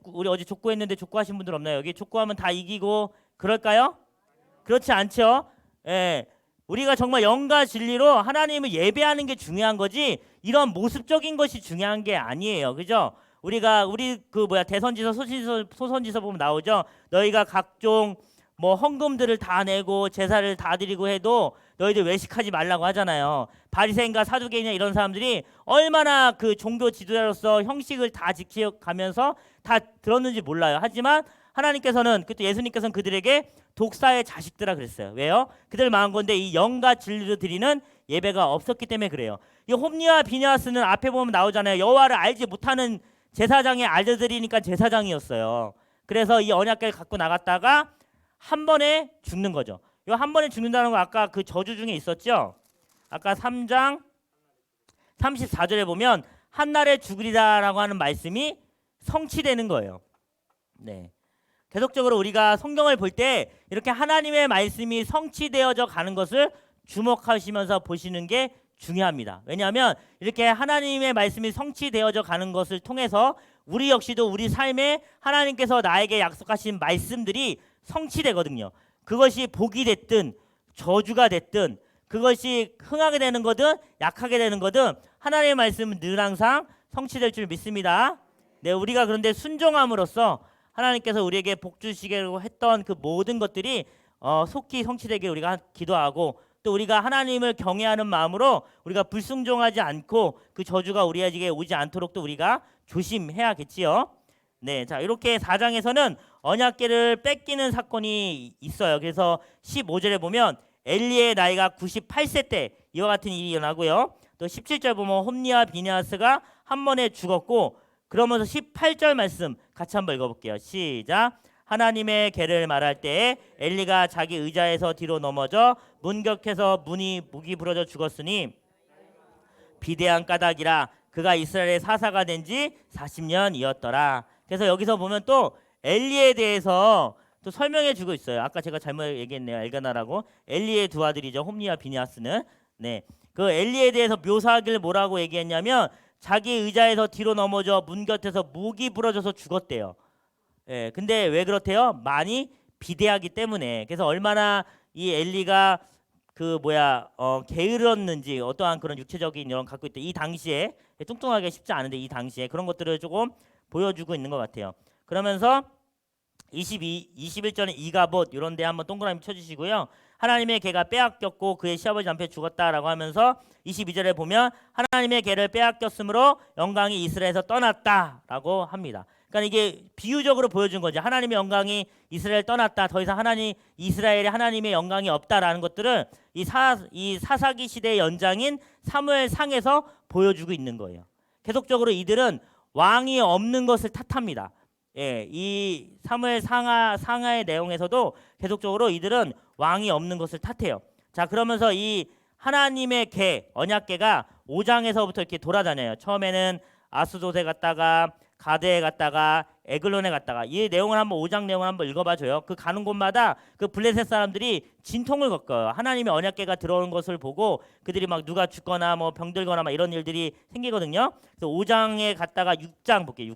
우리 어제 족구했는데 족구하신 분들 없나요? 여기 족구하면 다 이기고 그럴까요? 그렇지 않죠. 우리가 정말 영과 진리로 하나님을 예배하는 게 중요한 거지 이런 모습적인 것이 중요한 게 아니에요. 그죠? 우리 대선지서 소선지서 보면 나오죠. 너희가 각종 뭐 헌금들을 다 내고 제사를 다 드리고 해도 너희들 외식하지 말라고 하잖아요. 바리새인과 사두개인이나 이런 사람들이 얼마나 그 종교 지도자로서 형식을 다 지켜가면서 다 들었는지 몰라요. 하지만 하나님께서는 그때 예수님께서는 그들에게 독사의 자식들아 그랬어요. 왜요? 그들 망한 건데 이 영과 진리로 드리는 예배가 없었기 때문에 그래요. 이 홈니와 비느하스는 앞에 보면 나오잖아요. 여호와를 알지 못하는 제사장의 알려드리니까 제사장이었어요. 그래서 이 언약궤를 갖고 나갔다가 한 번에 죽는 거죠. 이 한 번에 죽는다는 거 아까 그 저주 중에 있었죠. 아까 3장 34절에 보면 한날에 죽으리라라고 하는 말씀이 성취되는 거예요. 네. 계속적으로 우리가 성경을 볼 때 이렇게 하나님의 말씀이 성취되어져 가는 것을 주목하시면서 보시는 게 중요합니다. 왜냐하면 이렇게 하나님의 말씀이 성취되어져 가는 것을 통해서 우리 역시도 우리 삶에 하나님께서 나에게 약속하신 말씀들이 성취되거든요. 그것이 복이 됐든 저주가 됐든 그것이 흥하게 되는 거든 약하게 되는 거든 하나님의 말씀은 늘 항상 성취될 줄 믿습니다. 네, 우리가 그런데 순종함으로써 하나님께서 우리에게 복 주시려고 했던 그 모든 것들이 속히 성취되길 우리가 기도하고, 또 우리가 하나님을 경외하는 마음으로 우리가 불순종하지 않고 그 저주가 우리에게 오지 않도록 또 우리가 조심해야겠지요. 네, 자 이렇게 4장에서는 언약궤를 뺏기는 사건이 있어요. 그래서 15절에 보면 엘리의 나이가 98세 때 이와 같은 일이 일어나고요. 또 17절 보면 홈리와 비느하스가 한 번에 죽었고, 그러면서 18절 말씀 같이 한번 읽어볼게요. 시작. 하나님의 계를 말할 때에 엘리가 자기 의자에서 뒤로 넘어져 문 곁에서 목이 부러져 죽었으니 비대한 까닭이라. 그가 이스라엘의 사사가 된 지 40년이었더라. 그래서 여기서 보면 또 엘리에 대해서 또 설명해 주고 있어요. 아까 제가 잘못 얘기했네요. 엘가나라고. 엘리의 두 아들이죠. 홈리와 비느하스는. 네, 그 엘리에 대해서 묘사하길 뭐라고 얘기했냐면 자기 의자에서 뒤로 넘어져 문 곁에서 목이 부러져서 죽었대요. 예, 근데 왜 그렇대요? 많이 비대하기 때문에. 그래서 얼마나 이 엘리가 게으렀는지, 어떠한 그런 육체적인 이런 갖고 있다. 이 당시에 뚱뚱하게 쉽지 않은데 이 당시에 그런 것들을 조금 보여주고 있는 것 같아요. 그러면서 21절은 이가봇 이런 데 한번 동그라미 쳐주시고요. 하나님의 개가 빼앗겼고 그의 시아버지 남편이 죽었다라고 하면서 22절에 보면 하나님의 개를 빼앗겼으므로 영광이 이스라엘에서 떠났다라고 합니다. 그러니까 이게 비유적으로 보여준 거죠. 하나님의 영광이 이스라엘 떠났다. 더 이상 이스라엘에 하나님의 영광이 없다라는 것들을 이 사사기 시대의 연장인 사무엘 상에서 보여주고 있는 거예요. 계속적으로 이들은 왕이 없는 것을 탓합니다. 예, 이 사무엘 상하의 내용에서도 계속적으로 이들은 왕이 없는 것을 탓해요. 자, 그러면서 이 하나님의 개, 언약궤가 5장에서부터 이렇게 돌아다녀요. 처음에는 아스돗에 갔다가 가드에 갔다가 에글론에 갔다가, 이 내용을 한번 5장 내용을 한번 읽어봐줘요. 그 가는 곳마다 그 블레셋 사람들이 진통을 겪어요. 하나님의 언약궤가 들어오는 것을 보고 그들이 막 누가 죽거나 뭐 병들거나 막 이런 일들이 생기거든요. 그래서 5장에 갔다가 6장 볼게요.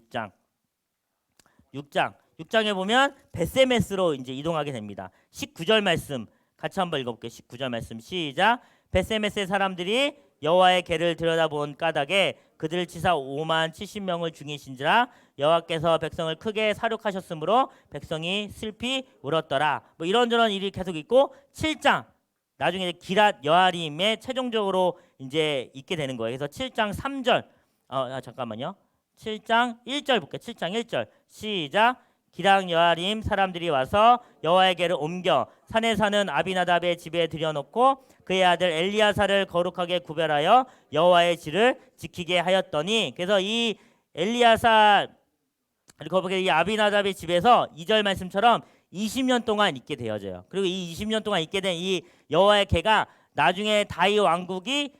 6장에 보면 베세메스로 이제 이동하게 됩니다. 19절 말씀 같이 한번 읽어볼게요. 19절 말씀 시작. 베세메스의 사람들이 여호와의 궤를 들여다본 까닭에 그들을 치사 5만 70명을 죽이신지라. 여호와께서 백성을 크게 사륙하셨으므로 백성이 슬피 울었더라. 뭐 이런저런 일이 계속 있고, 7장 나중에 기랏 여아림에 최종적으로 이제 있게 되는 거예요. 그래서 7장 3절 잠깐만요. 7장 1절 볼게요. 7장 1절 시작. 기랑 여아림 사람들이 와서 여호와의 궤를 옮겨 산에 사는 아비나답의 집에 들여놓고 그의 아들 엘리야사를 거룩하게 구별하여 여호와의 질을 지키게 하였더니. 그래서 이 엘리야사 거룩하게 이 아비나답의 집에서 2절 말씀처럼 20년 동안 있게 되어져요. 그리고 이 20년 동안 있게 된 이 여호와의 궤가 나중에 다윗 왕국이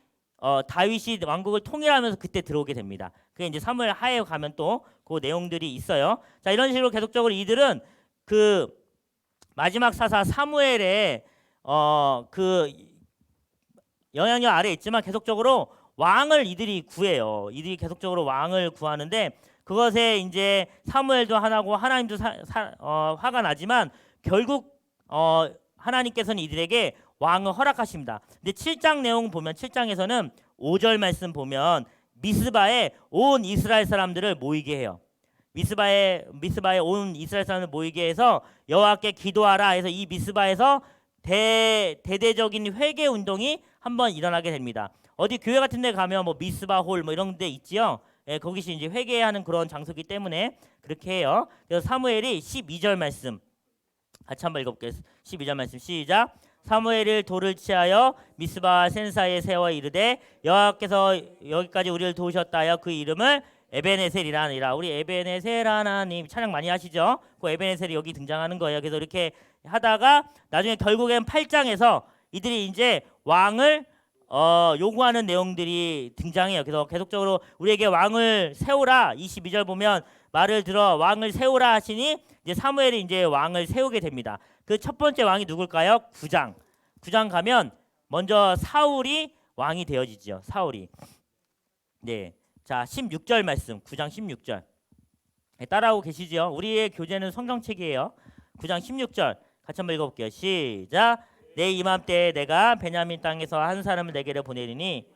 다윗이 왕국을 통일하면서 그때 들어오게 됩니다. 그게 이제 사무엘 하에 가면 또 그 내용들이 있어요. 자, 이런 식으로 계속적으로 이들은 그 마지막 사사 사무엘의 그 영향력 아래에 있지만 계속적으로 왕을 이들이 구해요. 이들이 계속적으로 왕을 구하는데 그것에 이제 사무엘도 화나고 하나님도 화가 나지만 결국 하나님께서는 이들에게 왕을 허락하십니다. 근데 7장 내용 보면 7장에서는 5절 말씀 보면 미스바에 온 이스라엘 사람들을 모이게 해요. 미스바에 온 이스라엘 사람들을 모이게 해서 여호와께 기도하라 해서 이 미스바에서 대대적인 회개 운동이 한번 일어나게 됩니다. 어디 교회 같은 데 가면 뭐 미스바 홀 뭐 이런 데 있지요. 예, 거기서 이제 회개하는 그런 장소이기 때문에 그렇게 해요. 그래서 사무엘이 12절 말씀 같이 한번 읽어볼게요. 12절 말씀 시작. 사무엘이 돌을 취하여 미스바와 센사에 세워 이르되 여호와께서 여기까지 우리를 도우셨다 하여 그 이름을 에베네셀이라 하니라. 우리 에베네셀 하나님 찬양 많이 하시죠? 그 에베네셀이 여기 등장하는 거예요. 그래서 이렇게 하다가 나중에 결국엔 8장에서 이들이 이제 왕을 요구하는 내용들이 등장해요. 그래서 계속적으로 우리에게 왕을 세우라. 22절 보면 말을 들어 왕을 세우라 하시니 이제 사무엘이 이제 왕을 세우게 됩니다. 그 첫 번째 왕이 누굴까요? 9장 가면 먼저 사울이 왕이 되어지죠. 사울이. 네. 자, 16절 말씀. 9장 16절. 네, 따라하고 계시죠? 우리의 교재는 성경책이에요. 9장 16절. 같이 한번 읽어 볼게요. 시작. 내 이맘때에 내가 베냐민 땅에서 한 사람을 내게로 보내리니.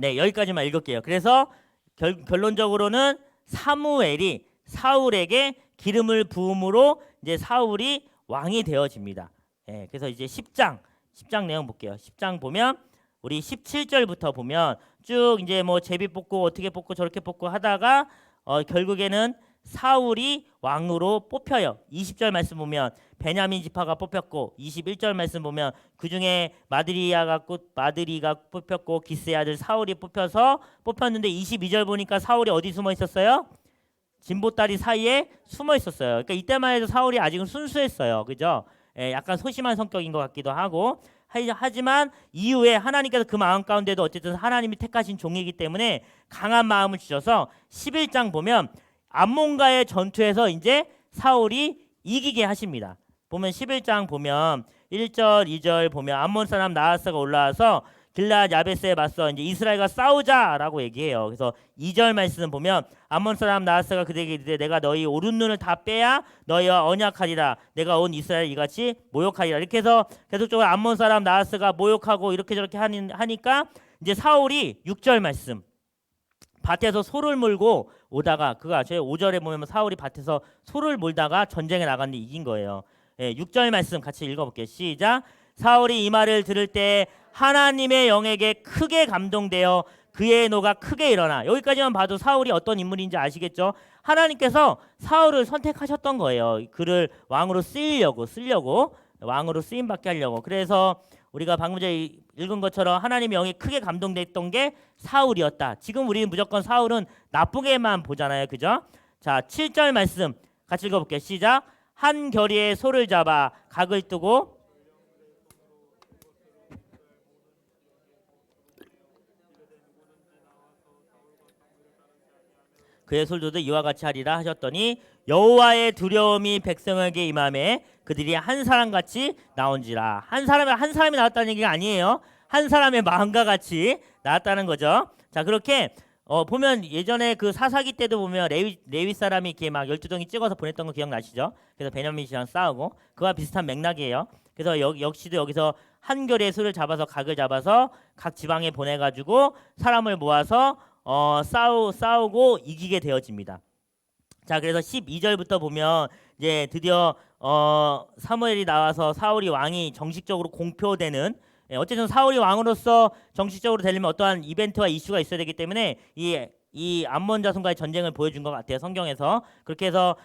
네, 여기까지만 읽을게요. 그래서 결론적으로는 사무엘이 사울에게 기름을 부음으로 이제 사울이 왕이 되어집니다. 예, 그래서 이제 10장 내용 볼게요. 10장 보면 우리 17절부터 보면 쭉 이제 뭐 제비 뽑고 어떻게 뽑고 저렇게 뽑고 하다가 결국에는 사울이 왕으로 뽑혀요. 20절 말씀 보면 베냐민 지파가 뽑혔고 21절 말씀 보면 그 중에 마드리가 뽑혔고 기스의 아들 사울이 뽑혔는데 22절 보니까 사울이 어디 숨어 있었어요? 진보다리 사이에 숨어 있었어요. 그러니까 이때만 해도 사울이 아직은 순수했어요. 그죠? 예, 약간 소심한 성격인 것 같기도 하고 하지만 이후에 하나님께서 그 마음 가운데도 어쨌든 하나님이 택하신 종이기 때문에 강한 마음을 주셔서 11장 보면 암몬과의 전투에서 이제 사울이 이기게 하십니다. 보면 11장 보면 1절, 2절 보면 암몬 사람 나하스가 올라와서 길앗 야베스에 맞서 이제 이스라엘과 싸우자라고 얘기해요. 그래서 2절 말씀 보면 암몬 사람 나하스가 그들에게 이르되 내가 너희 오른 눈을 다 빼야 너희와 언약하리라. 내가 온 이스라엘 이같이 모욕하리라. 이렇게 해서 계속적으로 암몬 사람 나하스가 모욕하고 이렇게 저렇게 하니까 이제 사울이 6절 말씀 밭에서 소를 몰고 오다가 그거 아세요? 5절에 보면 사울이 밭에서 소를 몰다가 전쟁에 나갔는데 이긴 거예요. 예, 6절 말씀 같이 읽어볼게요. 시작. 사울이 이 말을 들을 때 하나님의 영에게 크게 감동되어 그의 노가 크게 일어나. 여기까지만 봐도 사울이 어떤 인물인지 아시겠죠? 하나님께서 사울을 선택하셨던 거예요. 그를 왕으로 쓰려고 왕으로 쓰임 받게 하려고. 그래서 우리가 방금 전에 읽은 것처럼 하나님의 영이 크게 감동됐던 게 사울이었다. 지금 우리는 무조건 사울은 나쁘게만 보잖아요. 그죠? 자, 7절 말씀 같이 읽어볼게요. 시작. 한 결의에 소를 잡아 각을 뜨고 그의 솔도도 이와 같이 하리라 하셨더니 여호와의 두려움이 백성에게 임하매 그들이 한 사람같이 나온지라. 한 사람이 나왔다는 얘기가 아니에요. 한 사람의 마음과 같이 나왔다는 거죠. 자, 그렇게 보면 예전에 그 사사기 때도 보면 레위 사람이 이렇게 막 12덩이 찍어서 보냈던 거 기억나시죠? 그래서 베냐민 씨랑 싸우고 그와 비슷한 맥락이에요. 그래서 역시도 여기서 한 결의 수를 잡아서 각을 잡아서 각 지방에 보내가지고 사람을 모아서 싸우고 이기게 되어집니다. 자, 그래서 12절부터 보면 이제 드디어 사무엘이 나와서 사울이 왕이 정식적으로 공표되는, 어쨌든 사울이 왕으로서 정식적으로 되려면 어떠한 이벤트와 이슈가 있어야 되기 때문에 이 암몬 자손과의 전쟁을 보여준 것 같아요. 성경에서. 그렇게 해서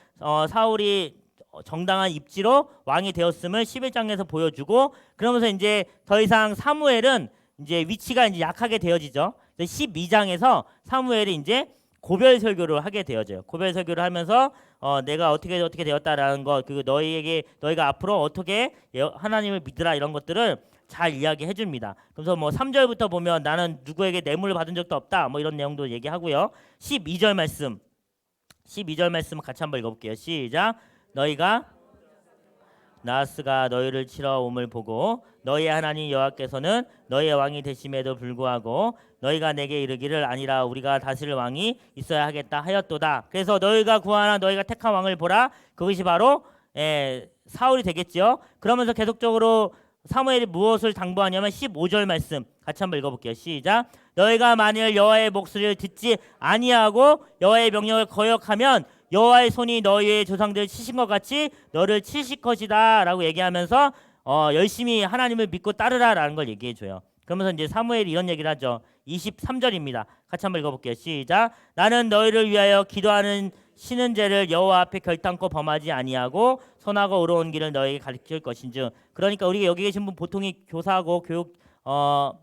사울이 정당한 입지로 왕이 되었음을 11장에서 보여주고, 그러면서 이제 더 이상 사무엘은 이제 위치가 이제 약하게 되어지죠. 12장에서 사무엘이 이제 고별 설교를 하게 되어져요. 고별 설교를 하면서 내가 어떻게 되었다라는 것, 그 너희가 앞으로 어떻게 하나님을 믿으라 이런 것들을 잘 이야기해 줍니다. 그래서 뭐 3절부터 보면 나는 누구에게 뇌물을 받은 적도 없다. 뭐 이런 내용도 얘기하고요. 12절 말씀 같이 한번 읽어볼게요. 시작. 너희가 나하스가 너희를 치러 옴을 보고 너희의 하나님 여호와께서는 너희의 왕이 되심에도 불구하고 너희가 내게 이르기를 아니라 우리가 다스릴 왕이 있어야 하겠다 하였도다. 그래서 너희가 구하나 너희가 택한 왕을 보라. 그것이 바로 사울이 되겠죠. 그러면서 계속적으로 사무엘이 무엇을 당부하냐면 15절 말씀 같이 한번 읽어볼게요. 시작. 너희가 만일 여호와의 목소리를 듣지 아니하고 여호와의 명령을 거역하면 여호와의 손이 너희의 조상들을 치신 것 같이 너를 치실 것이다 라고 얘기하면서 열심히 하나님을 믿고 따르라라는 걸 얘기해줘요. 그러면서 이제 사무엘이 이런 얘기를 하죠. 23절입니다. 같이 한번 읽어볼게요. 시작. 나는 너희를 위하여 기도하는 쉬는 죄를 여호와 앞에 결단코 범하지 아니하고 선하고 의로운 길을 너희에게 가르칠 것인즉. 그러니까 우리 여기 계신 분 보통이 교사하고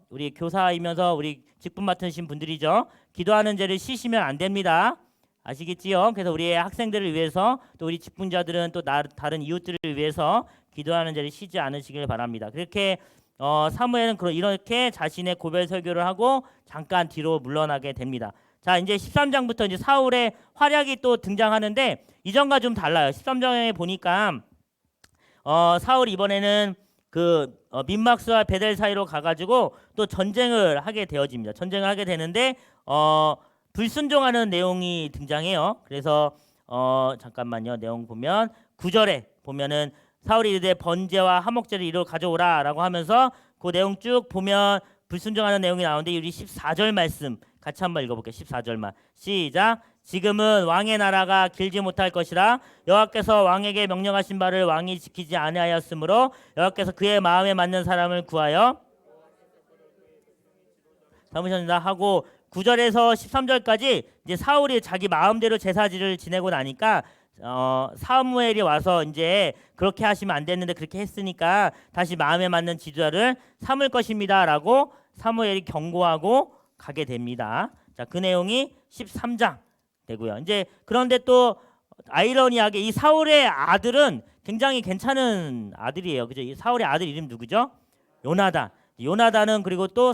우리 교사이면서 우리 직분 맡으신 분들이죠. 기도하는 죄를 쉬시면 안 됩니다. 아시겠지요? 그래서 우리의 학생들을 위해서 또 우리 직분자들은 또 다른 이웃들을 위해서 기도하는 자를 쉬지 않으시길 바랍니다. 그렇게 사무엘은 이렇게 자신의 고별 설교를 하고 잠깐 뒤로 물러나게 됩니다. 자, 이제 13장부터 이제 사울의 활약이 또 등장하는데 이전과 좀 달라요. 13장에 보니까 사울이 이번에는 그 민막스와 베델 사이로 가가지고 또 전쟁을 하게 되어집니다. 전쟁을 하게 되는데 불순종하는 내용이 등장해요. 그래서 잠깐만요. 내용 보면 9절에 보면은 사울이 이르되 번제와 화목제를 이리로 가져오라라고 하면서 그 내용 쭉 보면 불순종하는 내용이 나오는데 우리 14절 말씀 같이 한번 읽어볼게요. 14절만 시작. 지금은 왕의 나라가 길지 못할 것이라 여호와께서 왕에게 명령하신 바를 왕이 지키지 아니하였으므로 여호와께서 그의 마음에 맞는 사람을 구하여 담으셨다 하고 9절에서 13절까지 이제 사울이 자기 마음대로 제사지를 지내고 나니까 사무엘이 와서 이제 그렇게 하시면 안 됐는데 그렇게 했으니까 다시 마음에 맞는 지도자를 삼을 것입니다라고 사무엘이 경고하고 가게 됩니다. 자, 그 내용이 13장 되고요. 이제 그런데 또 아이러니하게 이 사울의 아들은 굉장히 괜찮은 아들이에요. 그죠? 이 사울의 아들 이름 누구죠? 요나단. 요나단은 그리고 또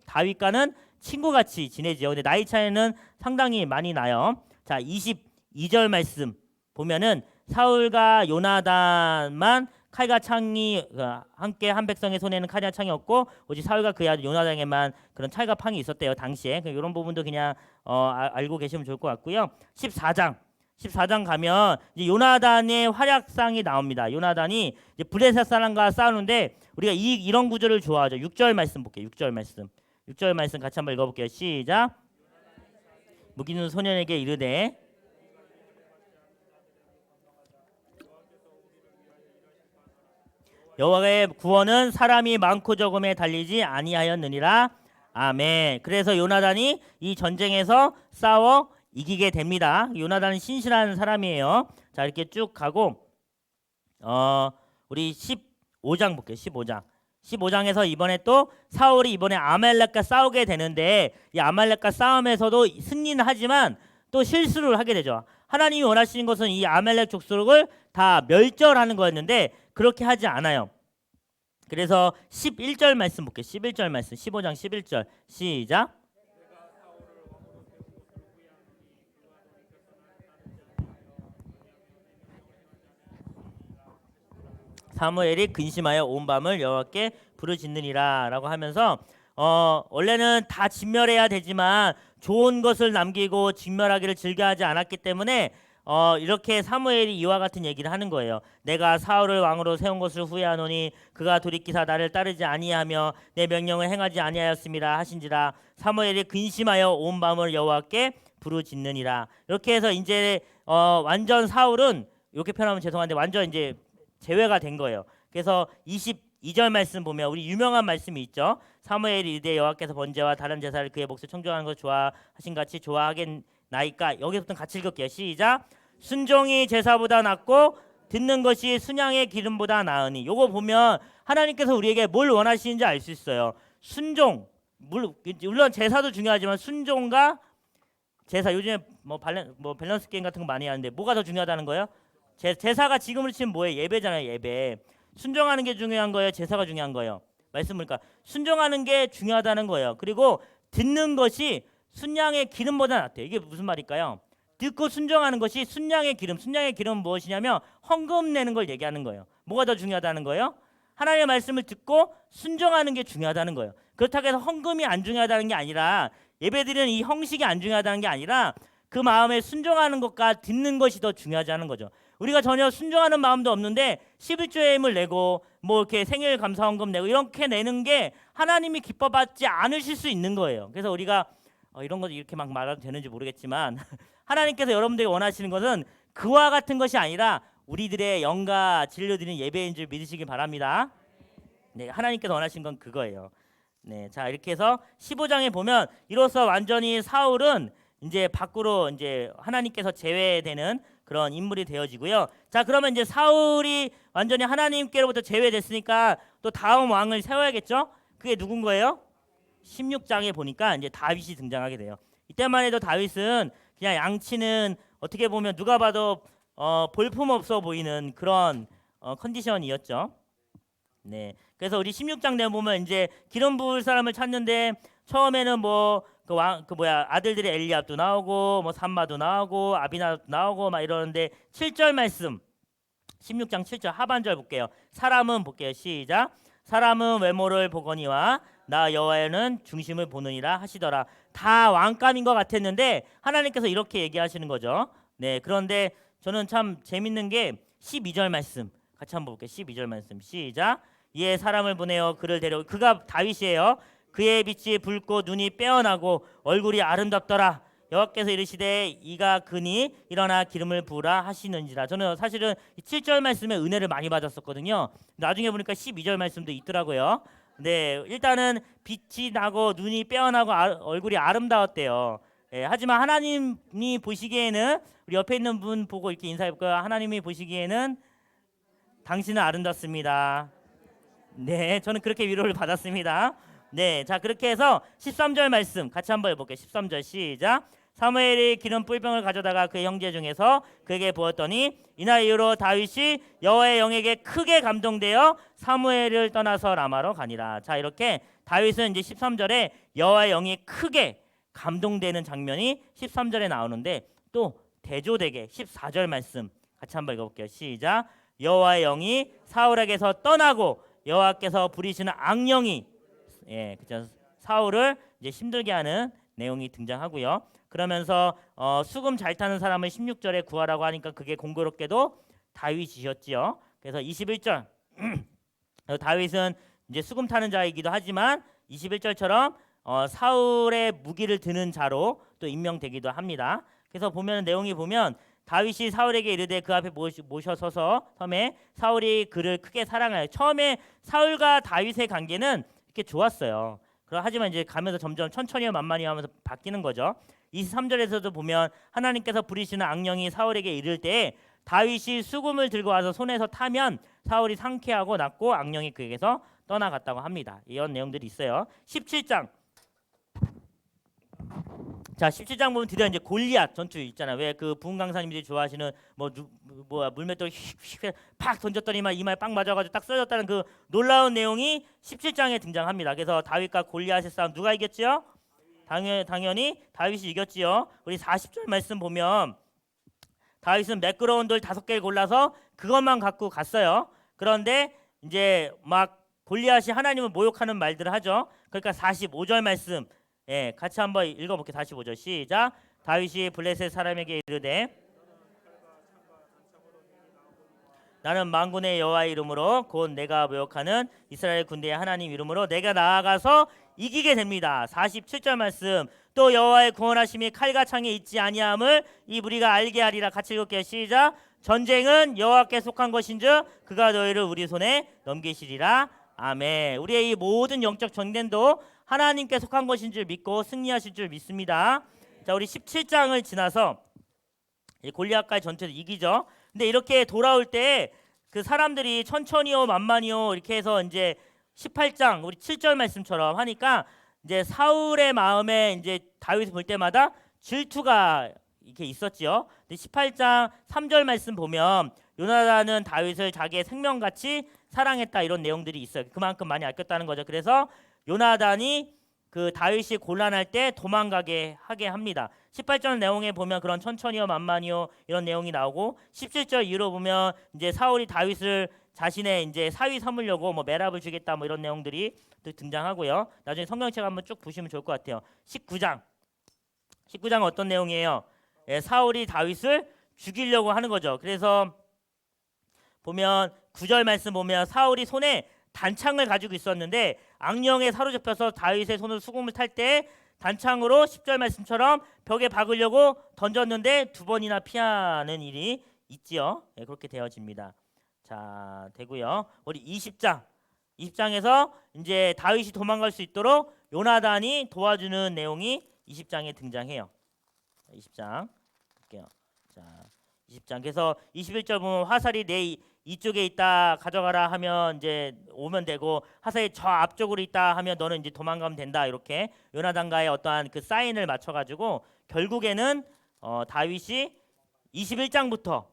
다윗과는 친구같이 지내죠. 근데 나이 차이는 상당히 많이 나요. 자, 22절 말씀 보면은 사울과 요나단만 칼과 창이 함께 한 백성의 손에는 칼이나 창이 없고 오직 사울과 그의 아들 요나단에만 그런 칼과 팡이 있었대요 당시에. 이런 부분도 그냥 알고 계시면 좋을 것 같고요. 14장 가면 이제 요나단의 활약상이 나옵니다. 요나단이 이제 블레셋 사람과 싸우는데 우리가 이런 구절을 좋아하죠. 6절 말씀 볼게요. 6절 말씀 같이 한번 읽어볼게요. 시작. 무기는 소년에게 이르되 여호와의 구원은 사람이 많고 적음에 달리지 아니하였느니라. 아멘. 그래서 요나단이 이 전쟁에서 싸워 이기게 됩니다. 요나단은 신실한 사람이에요. 자, 이렇게 쭉 가고 우리 15장 볼게요. 15장에서 이번에 또 사울이 이번에 아말렉과 싸우게 되는데 이 아말렉과 싸움에서도 승리는 하지만 또 실수를 하게 되죠. 하나님이 원하시는 것은 이 아말렉 족속을 다 멸절하는 거였는데 그렇게 하지 않아요. 그래서 11절 말씀 볼게요. 11절 말씀 15장 11절 시작. 사무엘이 근심하여 온 밤을 여호와께 부르짖느니라 라고 하면서 원래는 다 진멸해야 되지만 좋은 것을 남기고 진멸하기를 즐겨하지 않았기 때문에 이렇게 사무엘이 이와 같은 얘기를 하는 거예요. 내가 사울을 왕으로 세운 것을 후회하노니 그가 돌이키사 나를 따르지 아니하며 내 명령을 행하지 아니하였음이라 하신지라. 사무엘이 근심하여 온 밤을 여호와께 부르짖느니라. 이렇게 해서 이제 완전 사울은 이렇게 표현하면 죄송한데 완전 이제 제외가 된 거예요. 그래서 22절 말씀 보면 우리 유명한 말씀이 있죠. 사무엘이 이르되 여호와께서 번제와 다른 제사를 그의 몫에 청정하는 것 좋아하신 같이 좋아하겠나이까. 여기서부터 같이 읽을게요. 시작. 순종이 제사보다 낫고 듣는 것이 순양의 기름보다 나으니. 요거 보면 하나님께서 우리에게 뭘 원하시는지 알 수 있어요. 순종, 물론 제사도 중요하지만 순종과 제사, 요즘에 밸런스 게임 같은 거 많이 하는데 뭐가 더 중요하다는 거예요? 제사가 지금으로 치면 뭐예요? 예배잖아요. 예배. 순종하는 게 중요한 거예요? 제사가 중요한 거예요? 말씀 보니까 순종하는 게 중요하다는 거예요. 그리고 듣는 것이 순양의 기름보다 낫대요. 이게 무슨 말일까요? 듣고 순종하는 것이 순양의 기름. 순양의 기름은 무엇이냐면 헌금 내는 걸 얘기하는 거예요. 뭐가 더 중요하다는 거예요? 하나님의 말씀을 듣고 순종하는 게 중요하다는 거예요. 그렇다고 해서 헌금이 안 중요하다는 게 아니라, 예배드리는 이 형식이 안 중요하다는 게 아니라 그 마음에 순종하는 것과 듣는 것이 더 중요하다는 거죠. 우리가 전혀 순종하는 마음도 없는데 11조의 힘을 내고 뭐 이렇게 생일 감사헌금 내고 이렇게 내는 게 하나님이 기뻐받지 않으실 수 있는 거예요. 그래서 우리가 이런 거 이렇게 막 말해도 되는지 모르겠지만 하나님께서 여러분들이 원하시는 것은 그와 같은 것이 아니라 우리들의 영과 진리로 드리는 예배인 줄 믿으시기 바랍니다. 네, 하나님께서 원하시는 건 그거예요. 네, 자 이렇게 해서 15장에 보면 이로써 완전히 사울은 이제 밖으로 이제 하나님께서 제외되는 그런 인물이 되어지고요. 자 그러면 이제 사울이 완전히 하나님께로부터 제외됐으니까 또 다음 왕을 세워야겠죠? 그게 누군 거예요? 16장에 보니까 이제 다윗이 등장하게 돼요. 이때만 해도 다윗은 그냥 양치는 어떻게 보면 누가 봐도 볼품없어 보이는 그런 컨디션이었죠. 네, 그래서 우리 16장 내용 보면 이제 기름 부을 사람을 찾는데 처음에는 아들들이 엘리압도 나오고 뭐 삼마도 나오고 아비나도 나오고 막 이러는데 7절 말씀 16장 7절 하반절 볼게요. 사람은 볼게요. 시작. 사람은 외모를 보거니와 나 여호와는 중심을 보느니라 하시더라. 다 왕감인 것 같았는데 하나님께서 이렇게 얘기하시는 거죠. 네, 그런데 저는 참 재밌는 게 12절 말씀 같이 한번 볼게요. 12절 말씀 시작. 이에 사람을 보내어 그를 데려, 그가 다윗이에요. 그의 빛이 붉고 눈이 빼어나고 얼굴이 아름답더라. 여호와께서 이르시되 이가 그니 일어나 기름을 부으라 하시는지라. 저는 사실은 7절 말씀에 은혜를 많이 받았었거든요. 나중에 보니까 12절 말씀도 있더라고요. 네, 일단은 빛이 나고 눈이 빼어나고 얼굴이 아름다웠대요. 예, 하지만 하나님이 보시기에는, 우리 옆에 있는 분 보고 이렇게 인사해볼까요? 하나님이 보시기에는 당신은 아름답습니다. 네, 저는 그렇게 위로를 받았습니다. 네, 자 그렇게 해서 13절 말씀 같이 한번 해볼게요. 13절 시작. 사무엘이 기름 뿔병을 가져다가 그의 형제 중에서 그에게 부었더니 이날 이후로 다윗이 여호와의 영에게 크게 감동되어 사무엘을 떠나서 라마로 가니라. 자 이렇게 다윗은 이제 13절에 여호와의 영이 크게 감동되는 장면이 13절에 나오는데, 또 대조되게 14절 말씀 같이 한번 읽어볼게요. 시작. 여호와의 영이 사울에게서 떠나고 여호와께서 부리시는 악령이, 예, 그죠, 사울을 이제 힘들게 하는 내용이 등장하고요. 그러면서 수금 잘 타는 사람을 16절에 구하라고 하니까 그게 공교롭게도 다윗이셨지요. 그래서 21절 다윗은 이제 수금 타는 자이기도 하지만 21절처럼 사울의 무기를 드는 자로 또 임명되기도 합니다. 그래서 보면 내용이 보면 다윗이 사울에게 이르되 그 앞에 모셔서서 섬에 사울이 그를 크게 사랑하여. 처음에 사울과 다윗의 관계는 이렇게 좋았어요. 하지만 이제 가면서 점점 천천히요 만만히요 하면서 바뀌는 거죠. 23절에서도 보면 하나님께서 부리시는 악령이 사울에게 이를 때 다윗이 수금을 들고 와서 손에서 타면 사울이 상쾌하고 낫고 악령이 그에게서 떠나갔다고 합니다. 이런 내용들이 있어요. 17장. 자 17장 보면 드디어 이제 골리앗 전투 있잖아요. 왜 그 부흥 강사님들이 좋아하시는 물맷돌 휙휙 팍 던졌더니만 이마에 빵 맞아가지고 딱 쓰러졌다는 그 놀라운 내용이 17장에 등장합니다. 그래서 다윗과 골리앗의 싸움 누가 이겼지요? 당연히 다윗이 이겼지요. 우리 40절 말씀 보면 다윗은 매끄러운 돌 5개를 골라서 그것만 갖고 갔어요. 그런데 이제 막 골리앗이 하나님을 모욕하는 말들을 하죠. 그러니까 45절 말씀, 예, 같이 한번 읽어볼게요. 45절 시작. 다윗이 블레셋 사람에게 이르되 나는 만군의 여호와의 이름으로 곧 내가 모욕하는 이스라엘 군대의 하나님 이름으로 내가 나아가서 이기게 됩니다. 47절 말씀. 또 여호와의 구원하심이 칼과 창에 있지 아니함을 이 무리가 알게 하리라. 같이 읽을게요. 시작. 전쟁은 여호와께 속한 것인즉 그가 너희를 우리 손에 넘기시리라. 아멘. 우리의 이 모든 영적 전쟁도 하나님께 속한 것인 줄 믿고 승리하실 줄 믿습니다. 자, 우리 17장을 지나서 골리앗과의 전투에서 이기죠. 근데 이렇게 돌아올 때 그 사람들이 천천히요 만만히요 이렇게 해서 이제 18장 우리 7절 말씀처럼 하니까 이제 사울의 마음에 이제 다윗을 볼 때마다 질투가 이렇게 있었지요. 근데 18장 3절 말씀 보면 요나단은 다윗을 자기의 생명같이 사랑했다, 이런 내용들이 있어요. 그만큼 많이 아꼈다는 거죠. 그래서 요나단이 그 다윗이 곤란할 때 도망가게 하게 합니다. 18절 내용에 보면 그런 천천히요 만만히요 이런 내용이 나오고, 17절 이후로 보면 이제 사울이 다윗을 자신의 이제 사위 삼으려고 뭐 메랍을 주겠다 뭐 이런 내용들이 또 등장하고요. 나중에 성경책 한번 쭉 보시면 좋을 것 같아요. 19장은 어떤 내용이에요? 예, 사울이 다윗을 죽이려고 하는 거죠. 그래서 보면 9절 말씀 보면 사울이 손에 단창을 가지고 있었는데 악령에 사로잡혀서 다윗의 손으로 수금을 탈 때 단창으로 10절 말씀처럼 벽에 박으려고 던졌는데 2번이나 피하는 일이 있지요. 네, 그렇게 되어집니다. 자, 되고요. 우리 20장에서 이제 다윗이 도망갈 수 있도록 요나단이 도와주는 내용이 20장에 등장해요. 20장 볼게요. 자, 20장. 그래서 21절 보면 화살이 내 이쪽에 있다 가져가라 하면 이제 오면 되고, 화살이 저 앞쪽으로 있다 하면 너는 이제 도망가면 된다, 이렇게 요나단과의 어떠한 그 사인을 맞춰 가지고 결국에는 다윗이 21장부터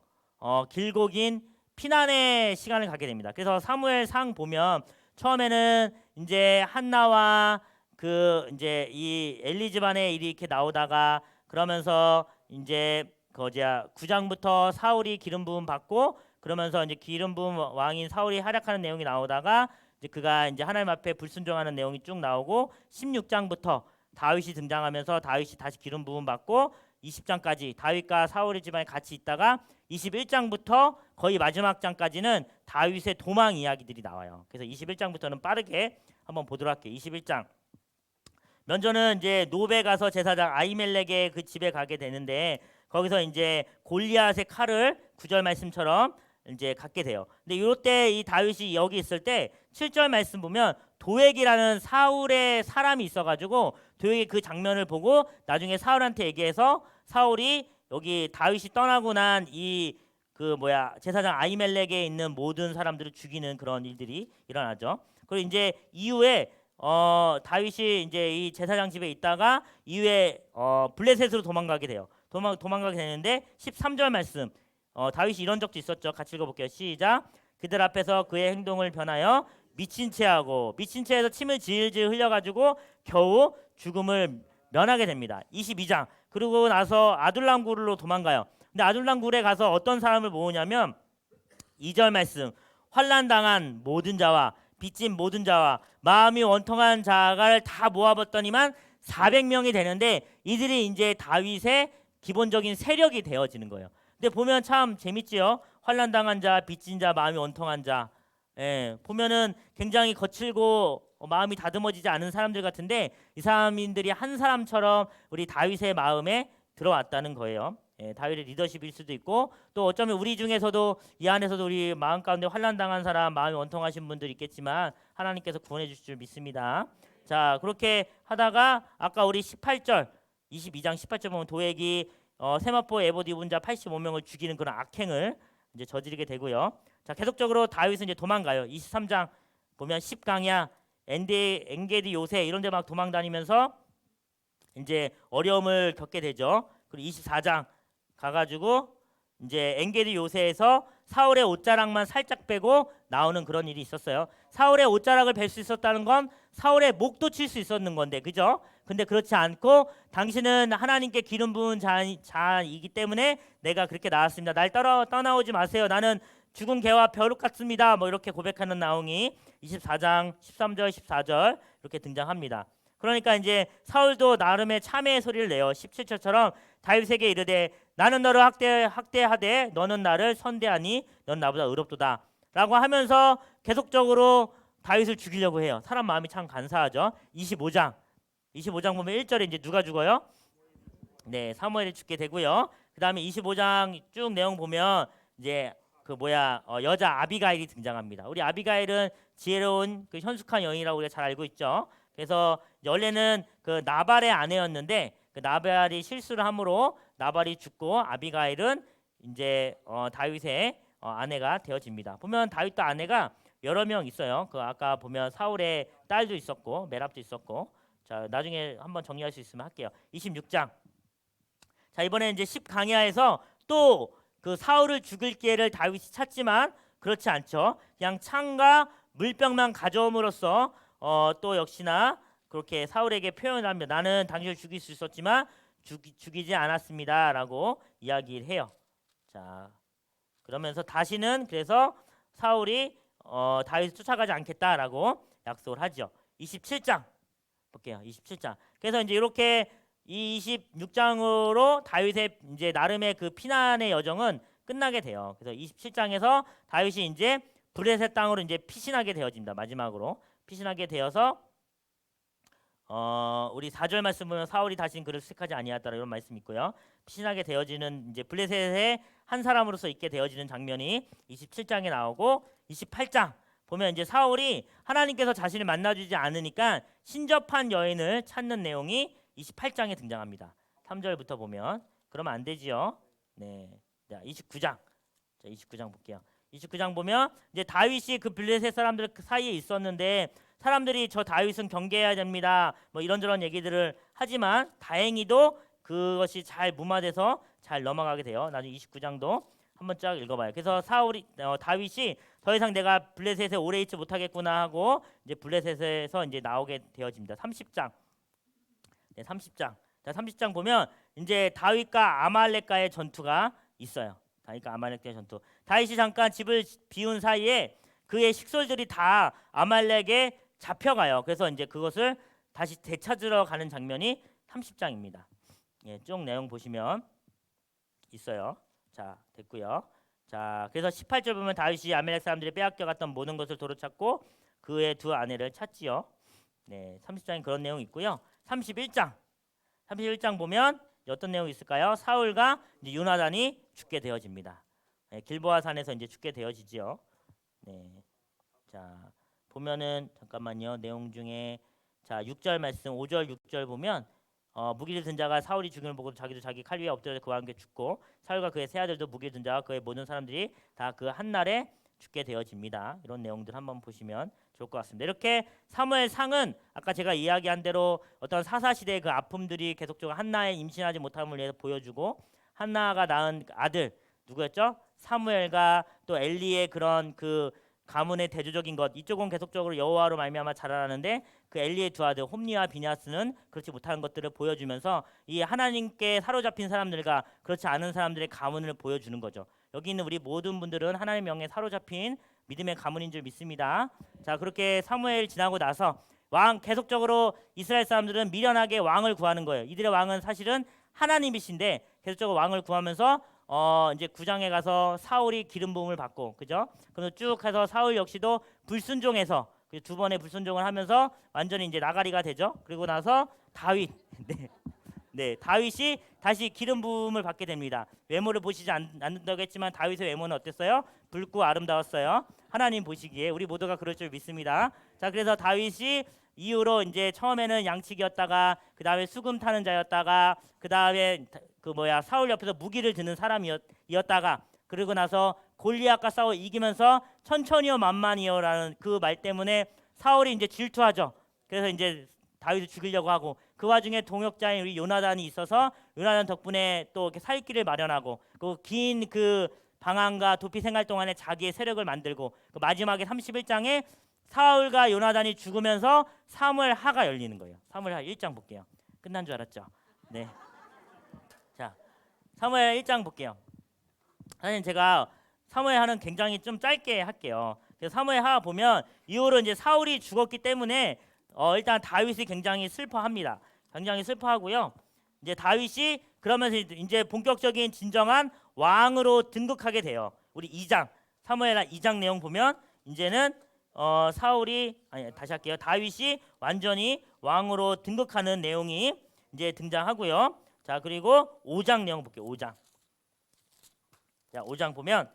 길고 긴 피난의 시간을 가게 됩니다. 그래서 사무엘상 보면 처음에는 이제 한나와 그 이제 이 엘리 집안의 일이 이렇게 나오다가, 그러면서 이제 9장부터 사울이 기름 부음 받고, 그러면서 이제 기름 부음 왕인 사울이 활약하는 내용이 나오다가 이제 그가 이제 하나님 앞에 불순종하는 내용이 쭉 나오고, 16장부터 다윗이 등장하면서 다윗이 다시 기름 부음 받고 20장까지 다윗과 사울의 집안이 같이 있다가 21장부터 거의 마지막 장까지는 다윗의 도망 이야기들이 나와요. 그래서 21장부터는 빠르게 한번 보도록 할게요. 21장 먼저는 이제 노베 가서 제사장 아히멜렉의 그 집에 가게 되는데 거기서 이제 골리앗의 칼을 구절 말씀처럼 이제 갖게 돼요. 근데 이때 이 다윗이 여기 있을 때 7절 말씀 보면 도액이라는 사울의 사람이 있어가지고 도액이 그 장면을 보고 나중에 사울한테 얘기해서 사울이 여기 다윗이 떠나고 난 이 그 뭐야 제사장 아히멜렉에 있는 모든 사람들을 죽이는 그런 일들이 일어나죠. 그리고 이제 이후에 다윗이 이제 이 제사장 집에 있다가 이후에 블레셋으로 도망가게 돼요. 도망가게 되는데 13절 말씀 다윗이 이런 적도 있었죠. 같이 읽어볼게요. 시작. 그들 앞에서 그의 행동을 변하여 미친 채하고 미친 채에서 침을 질질 흘려가지고 겨우 죽음을 면하게 됩니다. 22장. 그리고 나서 아둘람 굴로 도망가요. 근데 아둘람 굴에 가서 어떤 사람을 모으냐면 2절 말씀. 환난 당한 모든 자와 빚진 모든 자와 마음이 원통한 자를 다 모아봤더니만 400명이 되는데 이들이 이제 다윗의 기본적인 세력이 되어지는 거예요. 근데 보면 참 재밌지요. 환난 당한 자, 빚진 자, 마음이 원통한 자. 예, 보면은 굉장히 거칠고 마음이 다듬어지지 않은 사람들 같은데 이 사람들이 한 사람처럼 우리 다윗의 마음에 들어왔다는 거예요. 예, 다윗의 리더십일 수도 있고 또 어쩌면 우리 중에서도 이 안에서도 우리 마음 가운데 환난 당한 사람, 마음이 원통하신 분들 있겠지만 하나님께서 구원해 주실 줄 믿습니다. 자, 그렇게 하다가 아까 우리 18절 22장 18절 보면 도액이 세마포 에봇 입은 자 85명을 죽이는 그런 악행을 이제 저지르게 되고요. 자, 계속적으로 다윗은 이제 도망가요. 23장 보면 10강야, 엔게디 요새 이런 데 막 도망 다니면서 이제 어려움을 겪게 되죠. 그리고 24장 가가지고 이제 엔게디 요새에서 사울의 옷자락만 살짝 빼고 나오는 그런 일이 있었어요. 사울의 옷자락을 뺄 수 있었다는 건 사울의 목도 칠 수 있었는 건데, 그죠? 근데 그렇지 않고 당신은 하나님께 기름 부은 자이기 때문에 내가 그렇게 나왔습니다. 날 떠나오지 마세요. 나는 죽은 개와 벼룩 같습니다. 뭐 이렇게 고백하는 나옹이 24장 13절 14절 이렇게 등장합니다. 그러니까 이제 사울도 나름의 참회의 소리를 내요. 17절처럼 다윗에게 이르되 나는 너를 학대하되 너는 나를 선대하니 넌 나보다 의롭도다 라고 하면서 계속적으로 다윗을 죽이려고 해요. 사람 마음이 참 간사하죠. 25장 보면 1절에 이제 누가 죽어요? 네, 사무엘이 죽게 되고요. 그 다음에 25장 쭉 내용 보면 이제 그 여자 아비가일이 등장합니다. 우리 아비가일은 지혜로운 그 현숙한 여인이라고 우리가 잘 알고 있죠. 그래서 원래는 그 나발의 아내였는데 그 나발이 실수를 함으로 나발이 죽고 아비가일은 이제 다윗의 아내가 되어집니다. 보면 다윗도 아내가 여러 명 있어요. 그 아까 보면 사울의 딸도 있었고 메랍도 있었고. 자, 나중에 한번 정리할 수 있으면 할게요. 26장. 자, 이번에 이제 10강야에서 또 그 사울을 죽일 기회를 다윗이 찾지만 그렇지 않죠. 그냥 창과 물병만 가져옴으로써 또 역시나 그렇게 사울에게 표현을 합니다. 나는 당신을 죽일 수 있었지만 죽이지 않았습니다라고 이야기를 해요. 자, 그러면서 다시는 그래서 사울이 다윗을 쫓아가지 않겠다라고 약속을 하죠. 27장 볼게요. 27장. 그래서 이제 이렇게 26장으로 다윗의 이제 나름의 그 피난의 여정은 끝나게 돼요. 그래서 27장에서 다윗이 이제 블레셋 땅으로 이제 피신하게 되어집니다. 마지막으로 피신하게 되어서 우리 4절 말씀 보면 사울이 다시는 그를 수색하지 아니하였다 이런 말씀 있고요. 피신하게 되어지는 이제 블레셋의 한 사람으로서 있게 되어지는 장면이 27장에 나오고 28장 보면 이제 사울이 하나님께서 자신을 만나주지 않으니까 신접한 여인을 찾는 내용이 28장에 등장합니다. 3절부터 보면 그러면 안 되지요. 네. 자, 29장. 자, 29장 볼게요. 29장 보면 이제 다윗이 그 블레셋 사람들 사이에 있었는데 사람들이 저 다윗은 경계해야 됩니다. 뭐 이런저런 얘기들을 하지만 다행히도 그것이 잘 무마돼서 잘 넘어가게 돼요. 나중에 29장도 한번 쫙 읽어봐요. 그래서 다윗이 더 이상 내가 블레셋에 오래 있지 못하겠구나 하고 이제 블레셋에서 이제 나오게 되어집니다. 30장. 네, 30장. 자, 30장 보면 이제 다윗과 아말렉과의 전투가 있어요. 다윗과 아말렉과의 전투. 다윗이 잠깐 집을 비운 사이에 그의 식솔들이 다 아말렉에 잡혀가요. 그래서 이제 그것을 다시 되찾으러 가는 장면이 30장입니다. 예, 쭉 내용 보시면 있어요. 자, 됐고요. 자, 그래서 18절 보면 다윗이 아말렉 사람들이 빼앗겨갔던 모든 것을 도로 찾고 그의 두 아내를 찾지요. 네, 30장에 그런 내용이 있고요. 31장 보면 어떤 내용이 있을까요? 사울과 이제 요나단이 죽게 되어집니다. 네, 길보아 산에서 이제 죽게 되어지지요. 네, 자 보면은 잠깐만요. 내용 중에 자 6절 말씀 5절 6절 보면 무기를 든 자가 사울이 죽임을 보고 자기도 자기 칼 위에 엎드려 그와 함께 죽고 사울과 그의 세 아들도 무기를 든 자와 그의 모든 사람들이 다 그 한 날에 죽게 되어집니다. 이런 내용들 한번 보시면 좋을 것 같습니다. 이렇게 사무엘상은 아까 제가 이야기한 대로 어떤 사사시대의 그 아픔들이 계속적으로 한나의 임신하지 못함을 위해서 보여주고 한나가 낳은 아들 누구였죠? 사무엘과 또 엘리의 그런 그 가문의 대조적인 것 이쪽은 계속적으로 여호와로 말미암아 자라나는데 그 엘리의 두 아들 홈니와 비냐스는 그렇지 못하는 것들을 보여주면서 이 하나님께 사로잡힌 사람들과 그렇지 않은 사람들의 가문을 보여주는 거죠. 여기 있는 우리 모든 분들은 하나님의 명에 사로잡힌 믿음의 가문인 줄 믿습니다. 자 그렇게 사무엘 지나고 나서 왕 계속적으로 이스라엘 사람들은 미련하게 왕을 구하는 거예요. 이들의 왕은 사실은 하나님이신데 계속적으로 왕을 구하면서 이제 9장에 가서 사울이 기름 부음을 받고 그죠? 그래서 쭉 해서 사울 역시도 불순종해서 두 번의 불순종을 하면서 완전히 이제 나가리가 되죠. 그리고 나서 다윗 네, 다윗이 다시 기름 부음을 받게 됩니다. 외모를 보시지 않는다고 했지만 다윗의 외모는 어땠어요? 붉고 아름다웠어요. 하나님 보시기에 우리 모두가 그럴 줄 믿습니다. 자, 그래서 다윗이 이후로 이제 처음에는 양치기였다가 그 다음에 수금 타는 자였다가 그 다음에 사울 옆에서 무기를 드는 사람이었다가 그러고 나서 골리앗과 싸워 이기면서 천천히요 만만히요라는 그 말 때문에 사울이 이제 질투하죠. 그래서 이제 다윗을 죽이려고 하고 그 와중에 동역자인 우리 요나단이 있어서 요나단 덕분에 또 이렇게 살 길을 마련하고 그 긴 그 방황과 도피 생활 동안에 자기의 세력을 만들고 그 마지막에 31장에 사울과 요나단이 죽으면서 사무엘하가 열리는 거예요. 사무엘하 1장 볼게요. 끝난 줄 알았죠? 네. 자, 사무엘 1장 볼게요. 사실 제가 사무엘하는 굉장히 좀 짧게 할게요. 그래서 사무엘하 보면 이후로 이제 사울이 죽었기 때문에 일단 다윗이 굉장히 슬퍼합니다. 굉장히 슬퍼하고요. 이제 다윗이 그러면서 이제 본격적인 진정한 왕으로 등극하게 돼요. 우리 2장 사무엘하 2장 내용 보면 이제는 다시 할게요. 다윗이 완전히 왕으로 등극하는 내용이 이제 등장하고요. 자 그리고 5장 내용 볼게요. 5장. 자 5장 보면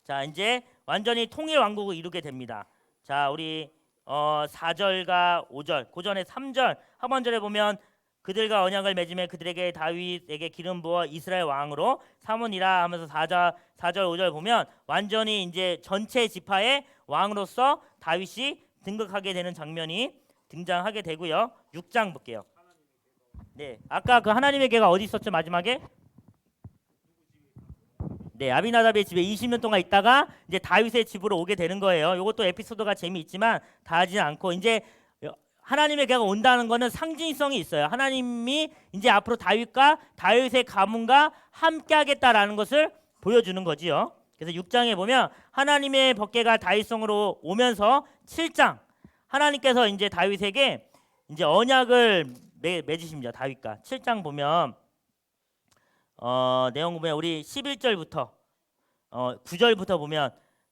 자 이제 완전히 통일 왕국을 이루게 됩니다. 자 우리 4절과 5절, 그 전에 3절 하반절에 보면 그들과 언약을 맺으며 그들에게 다윗에게 기름 부어 이스라엘 왕으로 삼으니라 하면서 4절 5절 보면 완전히 이제 전체 지파의 왕으로서 다윗이 등극하게 되는 장면이 등장하게 되고요. 6장 볼게요. 네, 아까 그 하나님의 개가 어디 있었죠 마지막에? 네, 아비나답의 집에 20년 동안 있다가 이제 다윗의 집으로 오게 되는 거예요. 이것도 에피소드가 재미있지만 다 하지 않고 이제 하나님의 개가 온다는 거는 상징성이 있어요. 하나님이 이제 앞으로 다윗의 가문과 함께하겠다라는 것을 보여주는 거지요. 그래서 6장에 보면 하나님의 법궤가 다윗성으로 오면서 7장 하나님께서 이제 다윗에게 이제 언약을 맺으십니다. 다윗과 7장 보면 내용 보면 우리 11절부터 9절부터 보면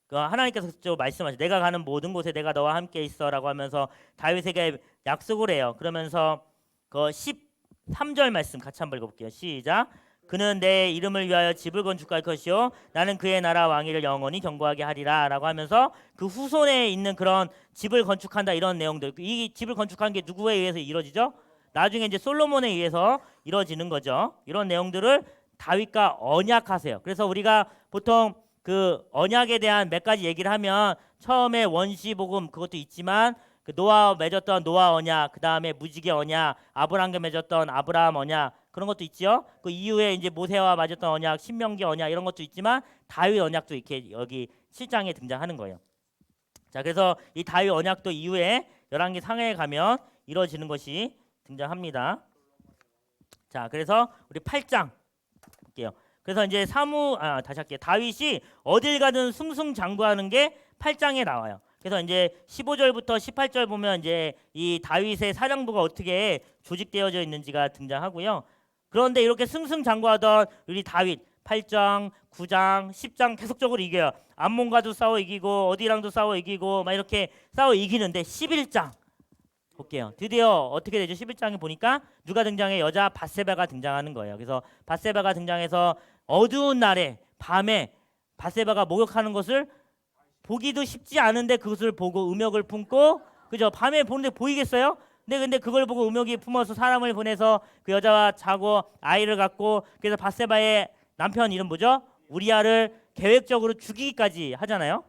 하나님께서 말씀하시죠. 내가 가는 모든 곳에 내가 너와 함께 있어라고 하면서 다윗에게 약속을 해요. 그러면서 그 13절 말씀 같이 한번 읽어볼게요. 시작. 그는 내 이름을 위하여 집을 건축할 것이요 나는 그의 나라 왕위를 영원히 견고하게 하리라 라고 하면서 그 후손에 있는 그런 집을 건축한다 이런 내용들 이 집을 건축한 게 누구에 의해서 이루어지죠? 나중에 이제 솔로몬에 의해서 이루어지는 거죠. 이런 내용들을 다윗과 언약하세요. 그래서 우리가 보통 그 언약에 대한 몇 가지 얘기를 하면 처음에 원시복음 그것도 있지만 그 노아와 맺었던 노아 언약, 그 다음에 무지개 언약, 아브라함과 맺었던 아브라함 언약 그런 것도 있지요. 그 이후에 이제 모세와 맺었던 언약, 신명기 언약 이런 것도 있지만 다윗 언약도 이렇게 여기 7장에 등장하는 거예요. 자, 그래서 이 다윗 언약도 이후에 열왕기 상하에 가면 이루어지는 것이 등장합니다. 자, 그래서 우리 8장 볼게요. 그래서 이제 다시 할게요. 다윗이 어딜 가든 승승장구하는 게 8장에 나와요. 그래서 이제 15절부터 18절 보면 이제 이 다윗의 사령부가 어떻게 조직되어져 있는지가 등장하고요. 그런데 이렇게 승승장구하던 우리 다윗 8장, 9장, 10장 계속적으로 이겨요. 암몬과도 싸워 이기고 어디랑도 싸워 이기고 막 이렇게 싸워 이기는데 11장 볼게요. 드디어 어떻게 되죠? 11장에 보니까 누가 등장해? 여자 밧세바가 등장하는 거예요. 그래서 밧세바가 등장해서 어두운 날에 밤에 밧세바가 목욕하는 것을 보기도 쉽지 않은데 그것을 보고 음욕을 품고 그죠? 밤에 보는데 보이겠어요? 근데 그걸 보고 음욕이 품어서 사람을 보내서 그 여자와 자고 아이를 갖고 그래서 밧세바의 남편 이름 뭐죠? 우리아를 계획적으로 죽이기까지 하잖아요.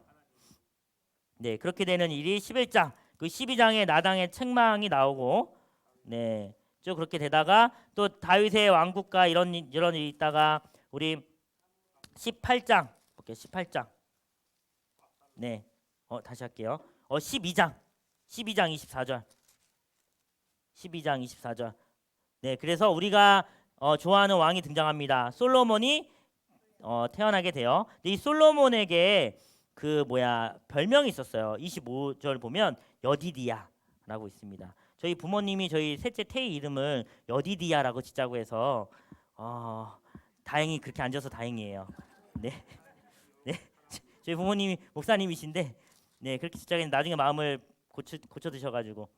네, 그렇게 되는 일이 11장. 그 12장에 나당의 책망이 나오고 네. 쭉 그렇게 되다가 또 다윗의 왕국과 이런 일이 있다가 우리 18장 볼게요. 18장. 네. 다시 할게요. 12장. 12장 24절. 12장 24절. 네, 그래서 우리가 좋아하는 왕이 등장합니다. 솔로몬이 태어나게 돼요. 근데 이 솔로몬에게 그 별명이 있었어요. 25절 보면 여디디야라고 있습니다. 저희 부모님이 저희 셋째 태희 이름을 여디디야라고 짓자고 해서 다행히 그렇게 앉아서 다행이에요. 네, 네. 저희 부모님이 목사님이신데 네 그렇게 짓자고 했는데 나중에 마음을 고쳐 드셔가지고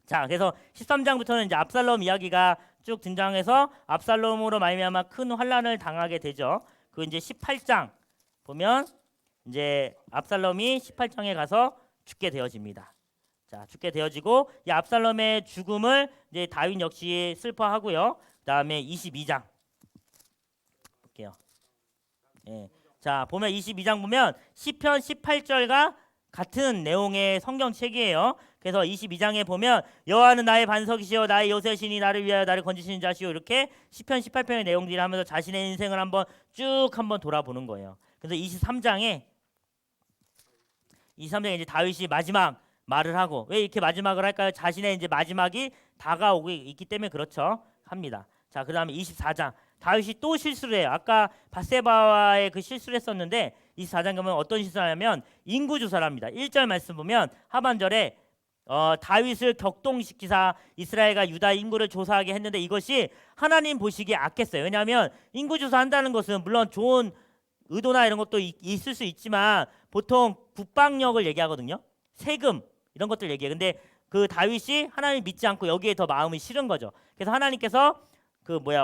자 그래서 13장부터는 이제 압살롬 이야기가 쭉 등장해서 압살롬으로 말미암아 큰 환란을 당하게 되죠. 그 이제 18장 보면 이제 압살롬이 18장에 가서 죽게 되어집니다. 자, 죽게 되어지고 이 압살롬의 죽음을 이제 다윗 역시 슬퍼하고요. 그다음에 22장 볼게요. 예. 자, 보면 22장 보면 시편 18절과 같은 내용의 성경책이에요. 그래서 22장에 보면 여호와는 나의 반석이시요 나의 요새시니 나를 위하여 나를 건지시는 자시요 이렇게 시편 18편의 내용들이 하면서 자신의 인생을 한번 돌아보는 거예요. 그래서 23장에 이제 다윗이 마지막 말을 하고 왜 이렇게 마지막을 할까요? 자신의 이제 마지막이 다가오고 있기 때문에 그렇죠. 합니다. 자, 그다음에 24장 다윗이 또 실수를 해요. 아까 밧세바와의 그 실수를 했었는데 24장 보면 어떤 실수를 하냐면 인구 조사를 합니다. 1절 말씀 보면 하반절에 다윗을 격동시키사 이스라엘과 유다 인구를 조사하게 했는데 이것이 하나님 보시기에 악했어요. 왜냐하면 인구 조사한다는 것은 물론 좋은 의도나 이런 것도 있을 수 있지만 보통 국방력을 얘기하거든요. 세금 이런 것들 얘기해요. 근데 그 다윗이 하나님 믿지 않고 여기에 더 마음이 싫은 거죠. 그래서 하나님께서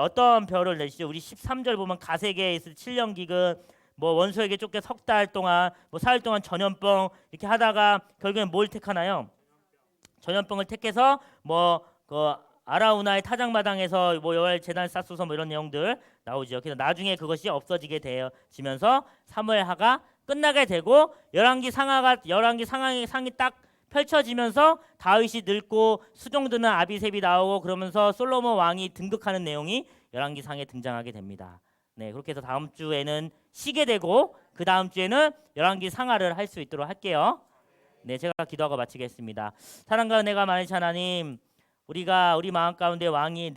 어떤 별을 내시죠. 우리 13절 보면 가세계에 있을 7년 기근 원수에게 쫓겨 석 달 동안 사흘 동안 전염병 이렇게 하다가 결국엔 뭘 택하나요? 전염병을 택해서 그 아라우나의 타작마당에서 여호와의 제단 쌓소서 이런 내용들 나오죠. 그래서 나중에 그것이 없어지게 되어지면서 사무엘하가 끝나게 되고 열왕기 상이 딱 펼쳐지면서 다윗이 늙고 수종드는 아비셉이 나오고 그러면서 솔로몬 왕이 등극하는 내용이 열왕기상에 등장하게 됩니다. 네, 그렇게 해서 다음 주에는 쉬게 되고 그 다음 주에는 열왕기 상하를 할 수 있도록 할게요. 네, 제가 기도하고 마치겠습니다. 사랑과 은혜가 많으신 하나님, 우리 마음 가운데 왕이